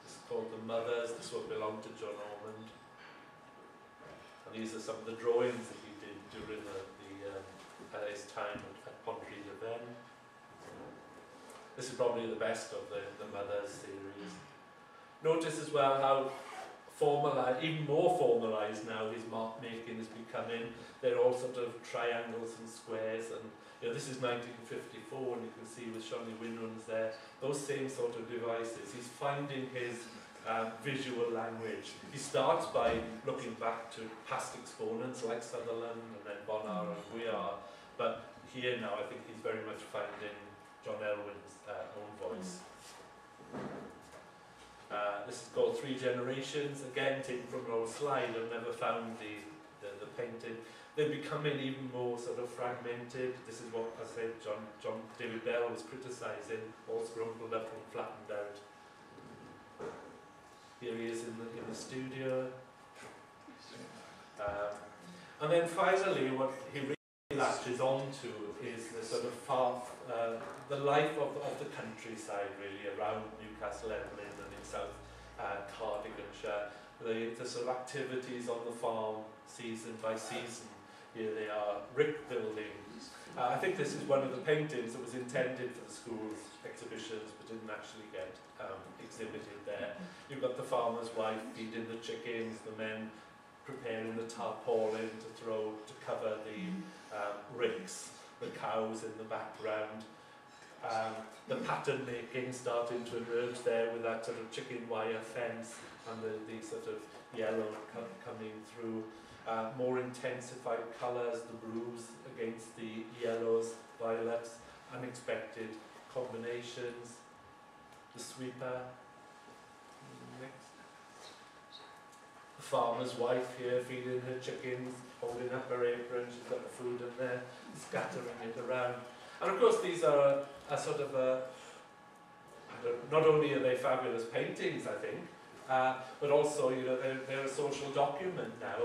This is called The Mothers. This one belonged to John Elwyn. And these are some of the drawings that he did during his time at Pontrhydyfen. This is probably the best of the Mothers series. Notice as well how formalised, even more formalised now his mark making is becoming. They're all sort of triangles and squares, and this is 1954, and you can see with Johnny Winrons there, those same sort of devices. He's finding his visual language. He starts by looking back to past exponents like Sutherland and then Bonar and Weir, but here now I think he's very much finding John Elwyn's own voice. This is called Three Generations, again taken from an old slide. I've never found the painting. They're becoming even more sort of fragmented. This is what, as I said, John David Bell was criticising, all scrumpled up and flattened out. Here he is in the studio. And then finally, what he really latches onto is the sort of the life of the countryside, really, around Newcastle Emlyn and in South Cardiganshire. The sort of activities on the farm, season by season. Here they are, rick buildings. I think this is one of the paintings that was intended for the school's exhibitions but didn't actually get exhibited there. You've got the farmer's wife feeding the chickens, the men preparing the tarpaulin to cover the ricks, the cows in the background. The pattern making starting to emerge there with that sort of chicken wire fence and the sort of yellow coming through. More intensified colours, the blues against the yellows, violets, unexpected combinations. The sweeper. Next. The farmer's wife here feeding her chickens, holding up her apron, she's got the food in there, scattering it around. And of course these are a sort of not only are they fabulous paintings, I think, but also they're a social document now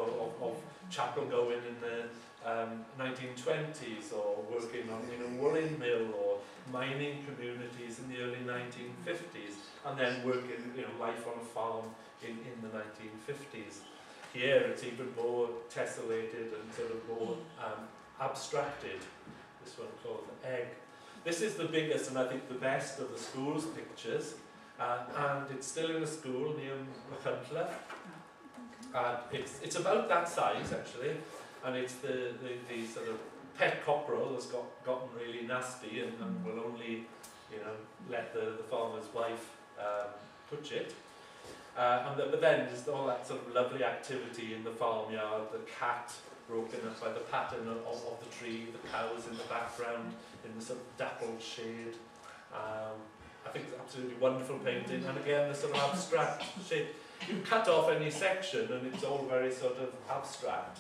of chapel going in the 1920s, or working on in a woolen mill, or mining communities in the early 1950s, and then working life on a farm in the 1950s. Here it's even more tessellated and sort of more abstracted. This one called The Egg. This is the biggest and I think the best of the school's pictures, and it's still in a school near Machynlleth. It's about that size actually, and it's the sort of pet cockerel that's gotten really nasty and will only let the farmer's wife touch it. But then there's all that sort of lovely activity in the farmyard, the cat broken up by the pattern of the tree, the cows in the background in the sort of dappled shade. I think it's absolutely wonderful painting, and again the sort of abstract shape. You cut off any section and it's all very sort of abstract.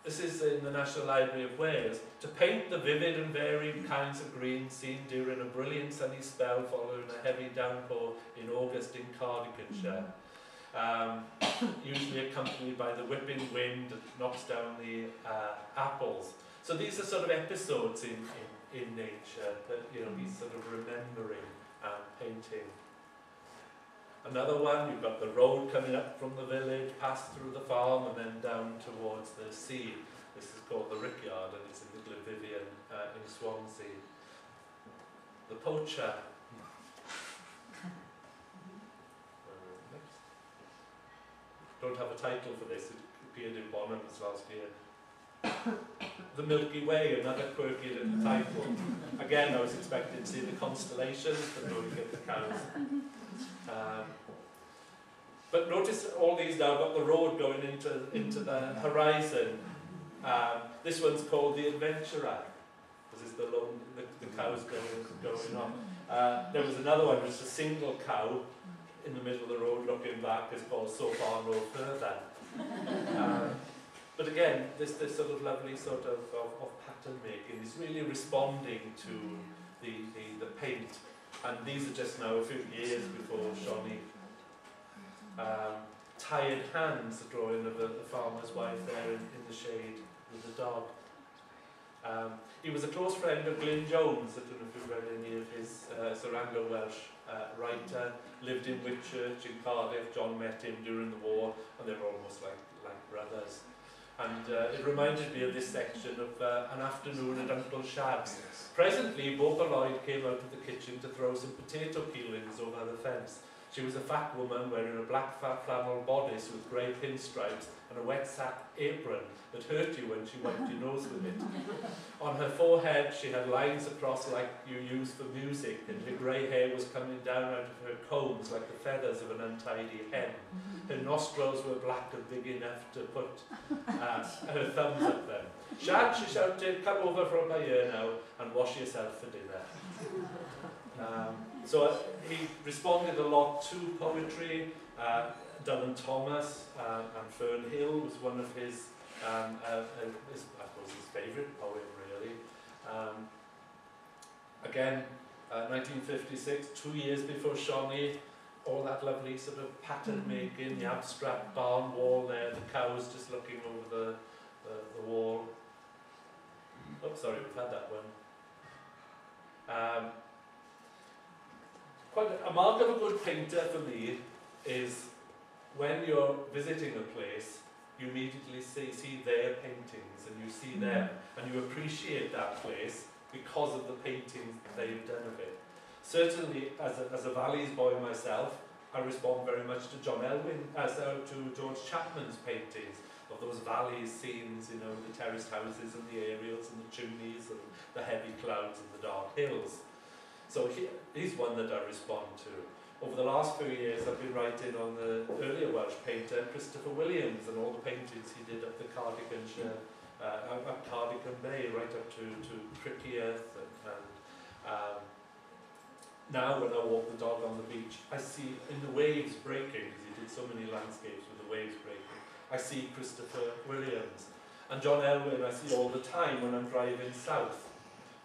This is in the National Library of Wales. To paint the vivid and varied kinds of green seen during a brilliant sunny spell following a heavy downpour in August in Cardiganshire. Usually accompanied by the whipping wind that knocks down the apples. So these are sort of episodes in nature that he's sort of remembering and painting. Another one, you've got the road coming up from the village, past through the farm and then down towards the sea. This is called the Rickyard and it's in the Glyn-y-Weddw in Swansea. The Poacher. Don't have a title for this, it appeared in Bonham's last year. The Milky Way, another quirky little title. Again, I was expecting to see the constellations, but no, you get the cows. But notice all these now got the road going into the horizon. This one's called The Adventurer. is the cows going on. There was another one, just a single cow in the middle of the road looking back, is called So Far No Further. But again, this sort of lovely sort of pattern making is really responding to the paint. And these are just now a few years before Shawnee. Tired Hands, a drawing of the farmer's wife there in the shade with the dog. He was a close friend of Glyn Jones. I don't know if you've read any of his. It's a Anglo-Welsh writer, lived in Whitchurch in Cardiff. John met him during the war, and they were almost like brothers. And it reminded me of this section of an afternoon at Uncle Shab's. Presently, Boca Lloyd came out of the kitchen to throw some potato peelings over the fence. She was a fat woman wearing a black flannel bodice with grey pinstripes and a wet sack apron that hurt you when she wiped your nose with it. On her forehead she had lines across like you use for music, and her grey hair was coming down out of her combs like the feathers of an untidy hen. Her nostrils were black and big enough to put her thumbs up them. "Shad," she shouted, "come over from my ear now and wash yourself for dinner." So he responded a lot to poetry. Dylan Thomas and Fern Hill was one of his, I suppose, his favourite poem, really. Again, 1956, 2 years before Shawnee, all that lovely sort of pattern making, the abstract barn wall there, the cows just looking over the wall. Oh, sorry, we've had that one. Quite a mark of a good painter for me is when you're visiting a place, you immediately see their paintings and you see them and you appreciate that place because of the paintings they've done of it. Certainly, as a Valleys boy myself, I respond very much to John Elwyn, to George Chapman's paintings of those valleys scenes, you know, the terraced houses and the aerials and the chimneys and the heavy clouds and the dark hills. So he's one that I respond to. Over the last few years I've been writing on the earlier Welsh painter Christopher Williams and all the paintings he did up the Cardiganshire, up Cardigan Bay, right up to Criccieth and now when I walk the dog on the beach, I see in the waves breaking, because he did so many landscapes with the waves breaking, I see Christopher Williams. And John Elwyn I see all the time when I'm driving south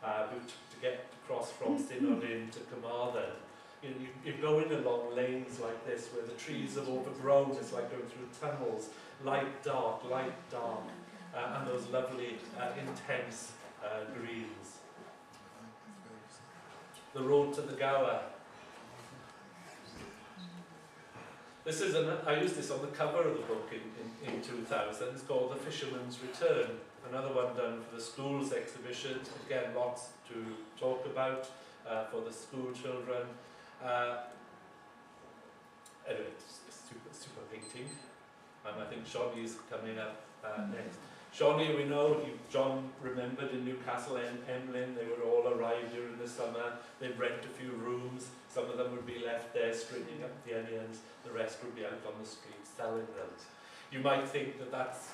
to get across from Sinodin to Carmarthen. You know, you're going along lanes like this where the trees have overgrown, it's like going through tunnels, light, dark, and those lovely intense greens. The road to the Gower. This is I used this on the cover of the book in 2000. It's called The Fisherman's Return. Another one done for the schools exhibition. Again, lots to talk about for the school children. Anyway, it's super painting. I think Shawnee's coming up next. Shawnee, we know, John remembered in Newcastle and Emlyn, they would all arrive during the summer, they'd rent a few rooms, some of them would be left there stringing up the onions, the rest would be out on the streets selling them. You might think that that's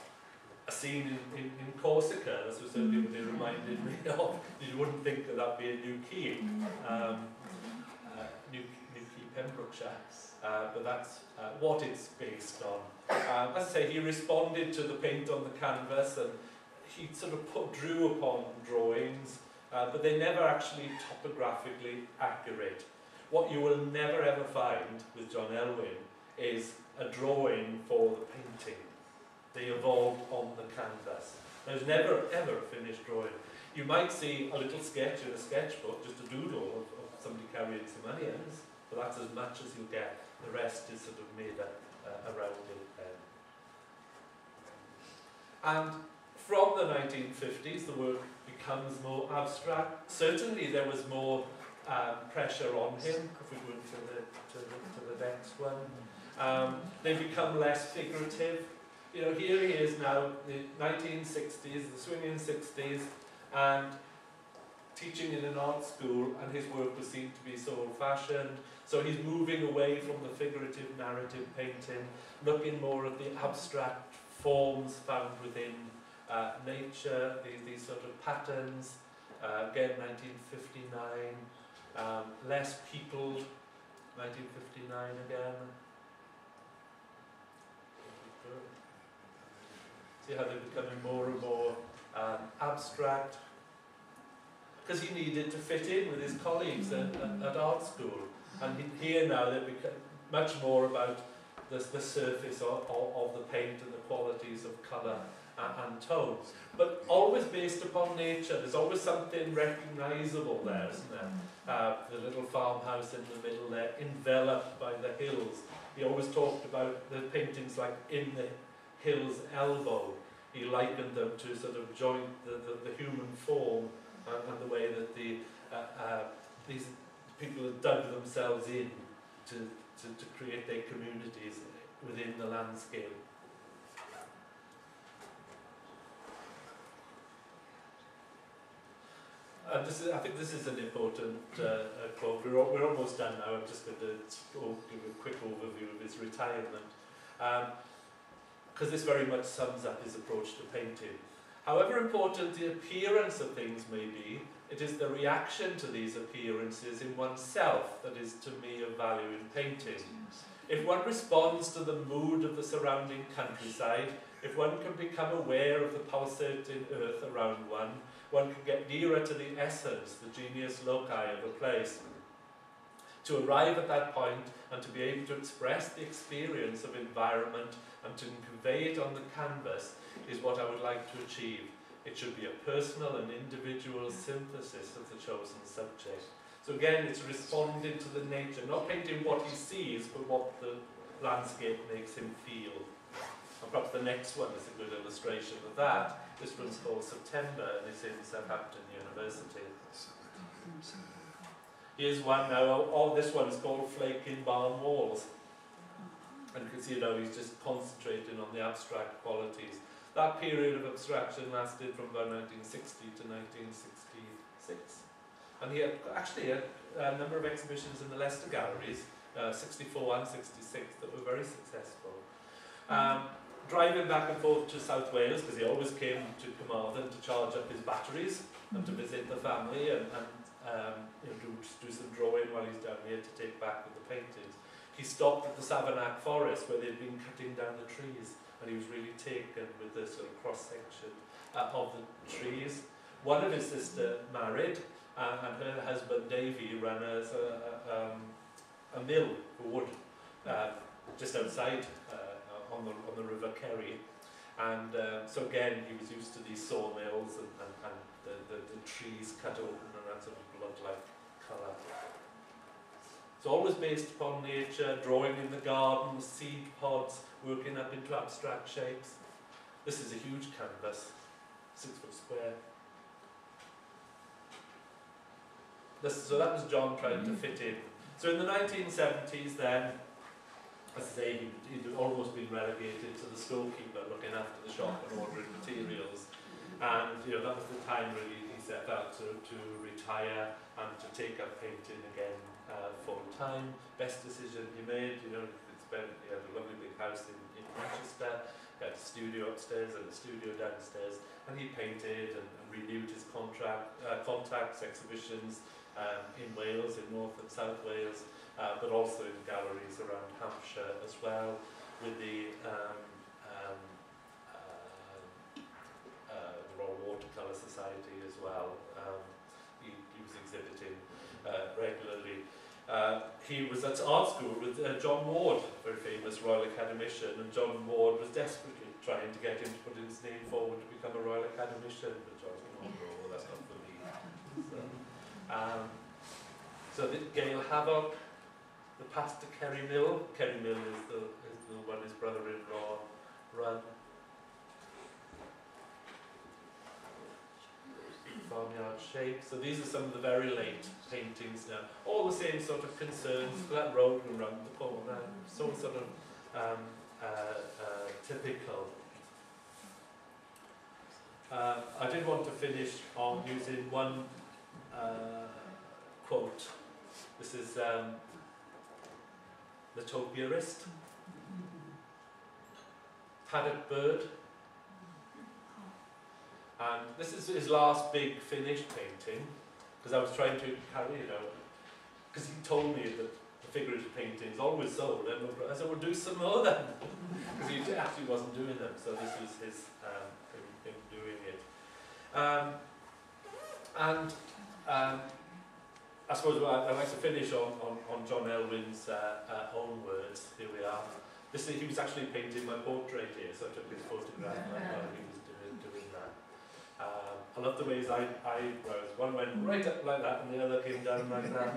a scene in Corsica, that's what certainly what it reminded me of. You wouldn't think that that'd be a New Quay, New Quay, Pembrokeshire. But that's what it's based on. As I say, he responded to the paint on the canvas and he sort of drew upon drawings, but they're never actually topographically accurate. What you will never ever find with John Elwyn is a drawing for the painting. They evolved on the canvas. There's never ever a finished drawing. You might see a little sketch in a sketchbook, just a doodle of somebody carrying some onions, but that's as much as you'll get. The rest is sort of made up around it. And from the 1950s, the work becomes more abstract. Certainly, there was more pressure on him. If we go into the next one, they become less figurative. You know, here he is now, the 1960s, the swinging 60s, and teaching in an art school, and his work was seen to be so old-fashioned. So he's moving away from the figurative narrative painting, looking more at the abstract forms found within nature, these sort of patterns. again 1959, less peopled, 1959 again. See how they're becoming more and more abstract. Because he needed to fit in with his colleagues at art school. And here now they've become much more about the surface of the paint and the qualities of colour and tone. But always based upon nature. There's always something recognisable there, isn't there? The little farmhouse in the middle there, enveloped by the hills. He always talked about the paintings like in the hill's elbow. He likened them to sort of joint the human form and the way that these people have dug themselves in to create their communities within the landscape. I think this is an important quote. We're almost done now. I'm just going to give a quick overview of his retirement. Because this very much sums up his approach to painting. However important the appearance of things may be, it is the reaction to these appearances in oneself that is to me of value in painting. If one responds to the mood of the surrounding countryside, if one can become aware of the pulsating earth around one can get nearer to the essence, the genius loci of a place. To arrive at that point and to be able to express the experience of environment and to convey it on the canvas is what I would like to achieve. It should be a personal and individual synthesis of the chosen subject. So again, it's responding to the nature, not painting what he sees, but what the landscape makes him feel. And perhaps the next one is a good illustration of that. This one's called September and it's in Southampton University. Here's one now. This one is called Flaking Barn Walls. And you can see now he's just concentrating on the abstract qualities. That period of abstraction lasted from about 1960 to 1966. And he had actually a number of exhibitions in the Leicester galleries, 64 and 66, that were very successful. Driving back and forth to South Wales, because he always came to Carmarthen to charge up his batteries and to visit the family and do some drawing while he's down here to take back with the paintings. He stopped at the Savernake forest where they'd been cutting down the trees, and he was really taken with the sort of cross-section of the trees. One of his sisters married, and her husband Davy ran a mill for wood just outside on the River Kerry. And so again, he was used to these sawmills and the trees cut open and that sort of blood-like colour. It's always based upon nature, drawing in the garden, seed pods, working up into abstract shapes. This is a huge canvas, 6 foot square. So that was John trying to fit in. So in the 1970s then, as I say, he'd almost been relegated to the storekeeper looking after the shop and ordering materials. And that was the time really he set out to retire and to take up painting again full time. Best decision he made. He had a lovely big house in Manchester. He had a studio upstairs and a studio downstairs, and he painted and renewed his contacts, exhibitions in Wales, in North and South Wales, but also in galleries around Hampshire as well, with the Royal Watercolour Society as well. He was exhibiting regularly. He was at art school with John Ward, very famous Royal Academician, and John Ward was desperately trying to get him to put his name forward to become a Royal Academician, but John said, no, that's not for me. So Gail Havok, the path to Kerry Mill. Kerry Mill is the one his brother-in-law ran. Farmyard shape. So these are some of the very late paintings now. All the same sort of concerns. That road around the corner, so sort of typical. I did want to finish on using one quote. This is the topiarist. Paddock bird. And this is his last big finished painting, because I was trying to carry, because he told me that the figurative paintings always sold, and I said, well, do some more then, because he actually wasn't doing them, so this was his him doing it. I suppose I'd like to finish on John Elwyn's own words. Here we are. He was actually painting my portrait here, so I took his photograph while he was doing that. I love the way his eyebrows. One went right up like that, and the other came down like that.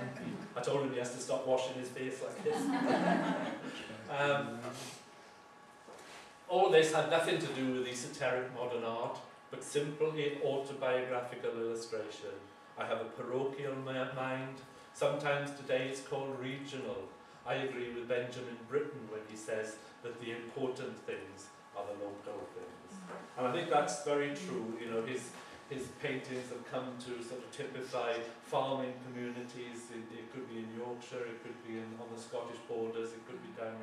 I told him he has to stop washing his face like this. All this had nothing to do with esoteric modern art, but simply autobiographical illustration. I have a parochial mind. Sometimes today it's called regional. I agree with Benjamin Britten when he says that the important things are the local things. And I think that's very true. His paintings have come to sort of typify farming communities. It could be in Yorkshire, it could be on the Scottish borders, it could be down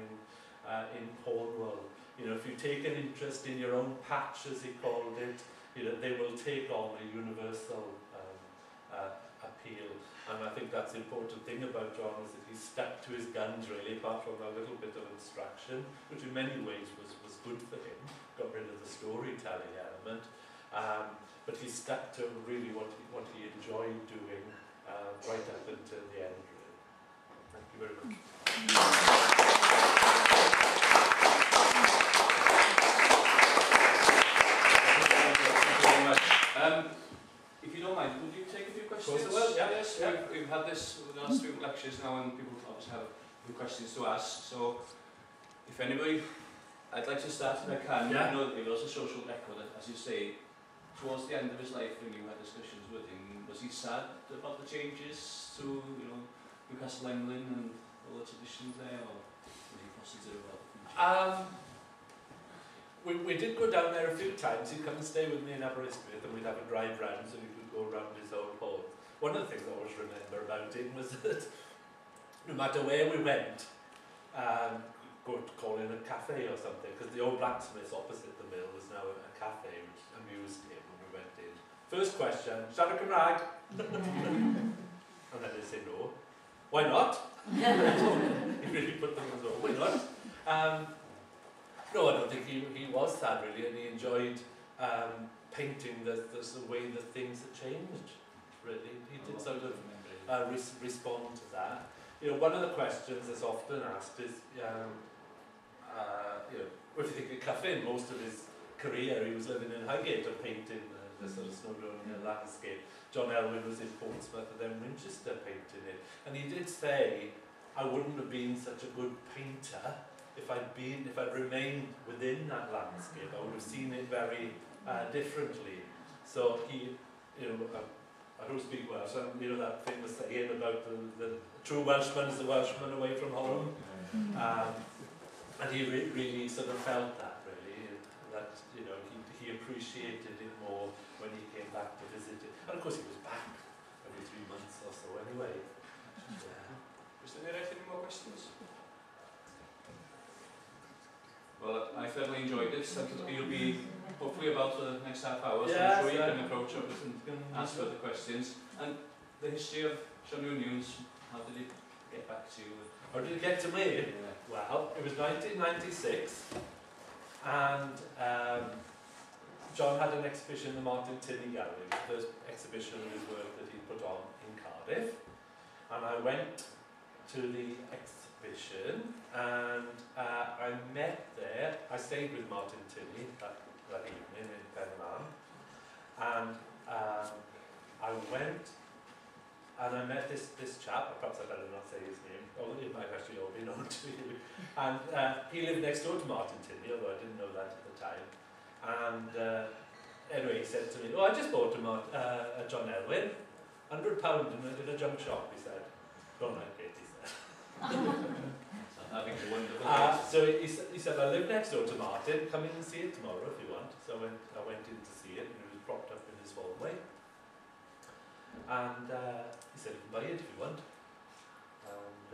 in Cornwall. If you take an interest in your own patch, as he called it, they will take on a universal appeal. And I think that's the important thing about John, is that he stuck to his guns really, apart from a little bit of abstraction, which in many ways was good for him. Got rid of the storytelling element. But he stuck to really what he enjoyed doing right up until the end, really. Thank you very much. If you don't mind, would you take a few questions? Of course I will, yeah. Yes, yeah. We've had this with the last few lectures now, and people obviously have a few questions to ask. So, if anybody, I'd like to start if I can. Yeah. It was a social record, as you say. Towards the end of his life, when you had discussions with him, was he sad about the changes to, Newcastle England and all the traditions there, or was he positive about the future? We did go down there a few times. He'd come and stay with me in Aberystwyth, and we'd have a drive round so we could go around his old home. One of the things I always remember about him was that no matter where we went, go to call in a cafe or something, because the old blacksmith opposite the mill was now a cafe, which amused him when we went in. First question, siarad Cymraeg? And then they say no. Why not? He really put them on the why not? No, I don't think he was sad really, and he enjoyed painting the way that things had changed, really. He did sort of respond to that. One of the questions that's often asked is, if you think of Cuffin, most of his career he was living in Highgate and painting the sort of Snowdonia landscape. John Elwyn was in Portsmouth and then Winchester painting it. And he did say, I wouldn't have been such a good painter if I'd remained within that landscape. I would have seen it very differently. So he, I don't speak Welsh, and that famous saying about the true Welshman is the Welshman away from home. And he really sort of felt that, really, that he appreciated it more when he came back to visit it. And of course he was back every 3 months or so anyway. Is there any more questions? Well, I thoroughly enjoyed this. You'll be hopefully about the next half hour, so I'm sure you can approach us and ask further questions. And the history of John Elwyn's, how did it get back to you? How did it get to me? Yeah. Well, it was 1996, and John had an exhibition in the Martin Tinney Gallery, the first exhibition of his work that he put on in Cardiff. And I went to the exhibition, and I met there. I stayed with Martin Tinney that evening in Penman, and I went and I met this chap. Perhaps I better not say his name, although it might actually all be known to you. And he lived next door to Martin Tinney, although I didn't know that at the time. And anyway, he said to me, "Oh, I just bought a John Elwyn, £100 in a junk shop," he said. "Don't like it," he said. I think it's wonderful. So he said, "I live next door to Martin, come in and see it tomorrow if you want." So I went in to see it, and it was propped up in his hallway. And he said, "You can buy it if you want." And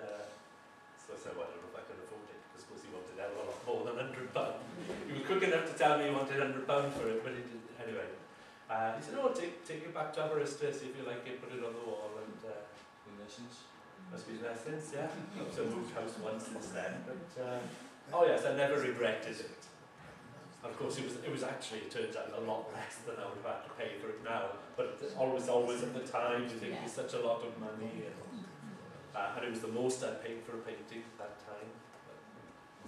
so I said, "Well, I don't know if I can afford it," because of course he wanted a lot more than £100. He was quick enough to tell me he wanted £100 for it, but he didn't. Anyway, He said, oh, take it back to Aberystwyth, see if you like it, put it on the wall, and In essence. must be there since, yeah. So I moved house once since then, but oh yes, I never regretted it. And of course, it was actually, it turns out, a lot less than I would have had to pay for it now. But always at the time, you think it's such a lot of money, and it was the most I paid for a painting at that time.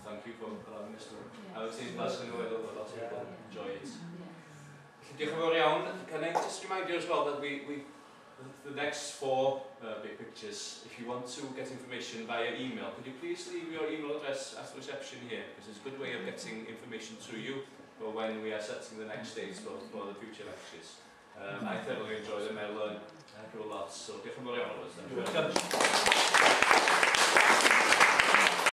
Thank you for allowing us to. I would say Plas yn Glyn-y-Weddw, a lot of people enjoy it. Diolch yn fawr iawn. Can I just remind you as well that the next 4 big pictures, if you want to get information via email, could you please leave your email address at the reception here, because it's a good way of getting information to you for when we are setting the next dates for the future lectures. I thoroughly enjoy them, I learn a lot, so diolch yn fawr iawn o us.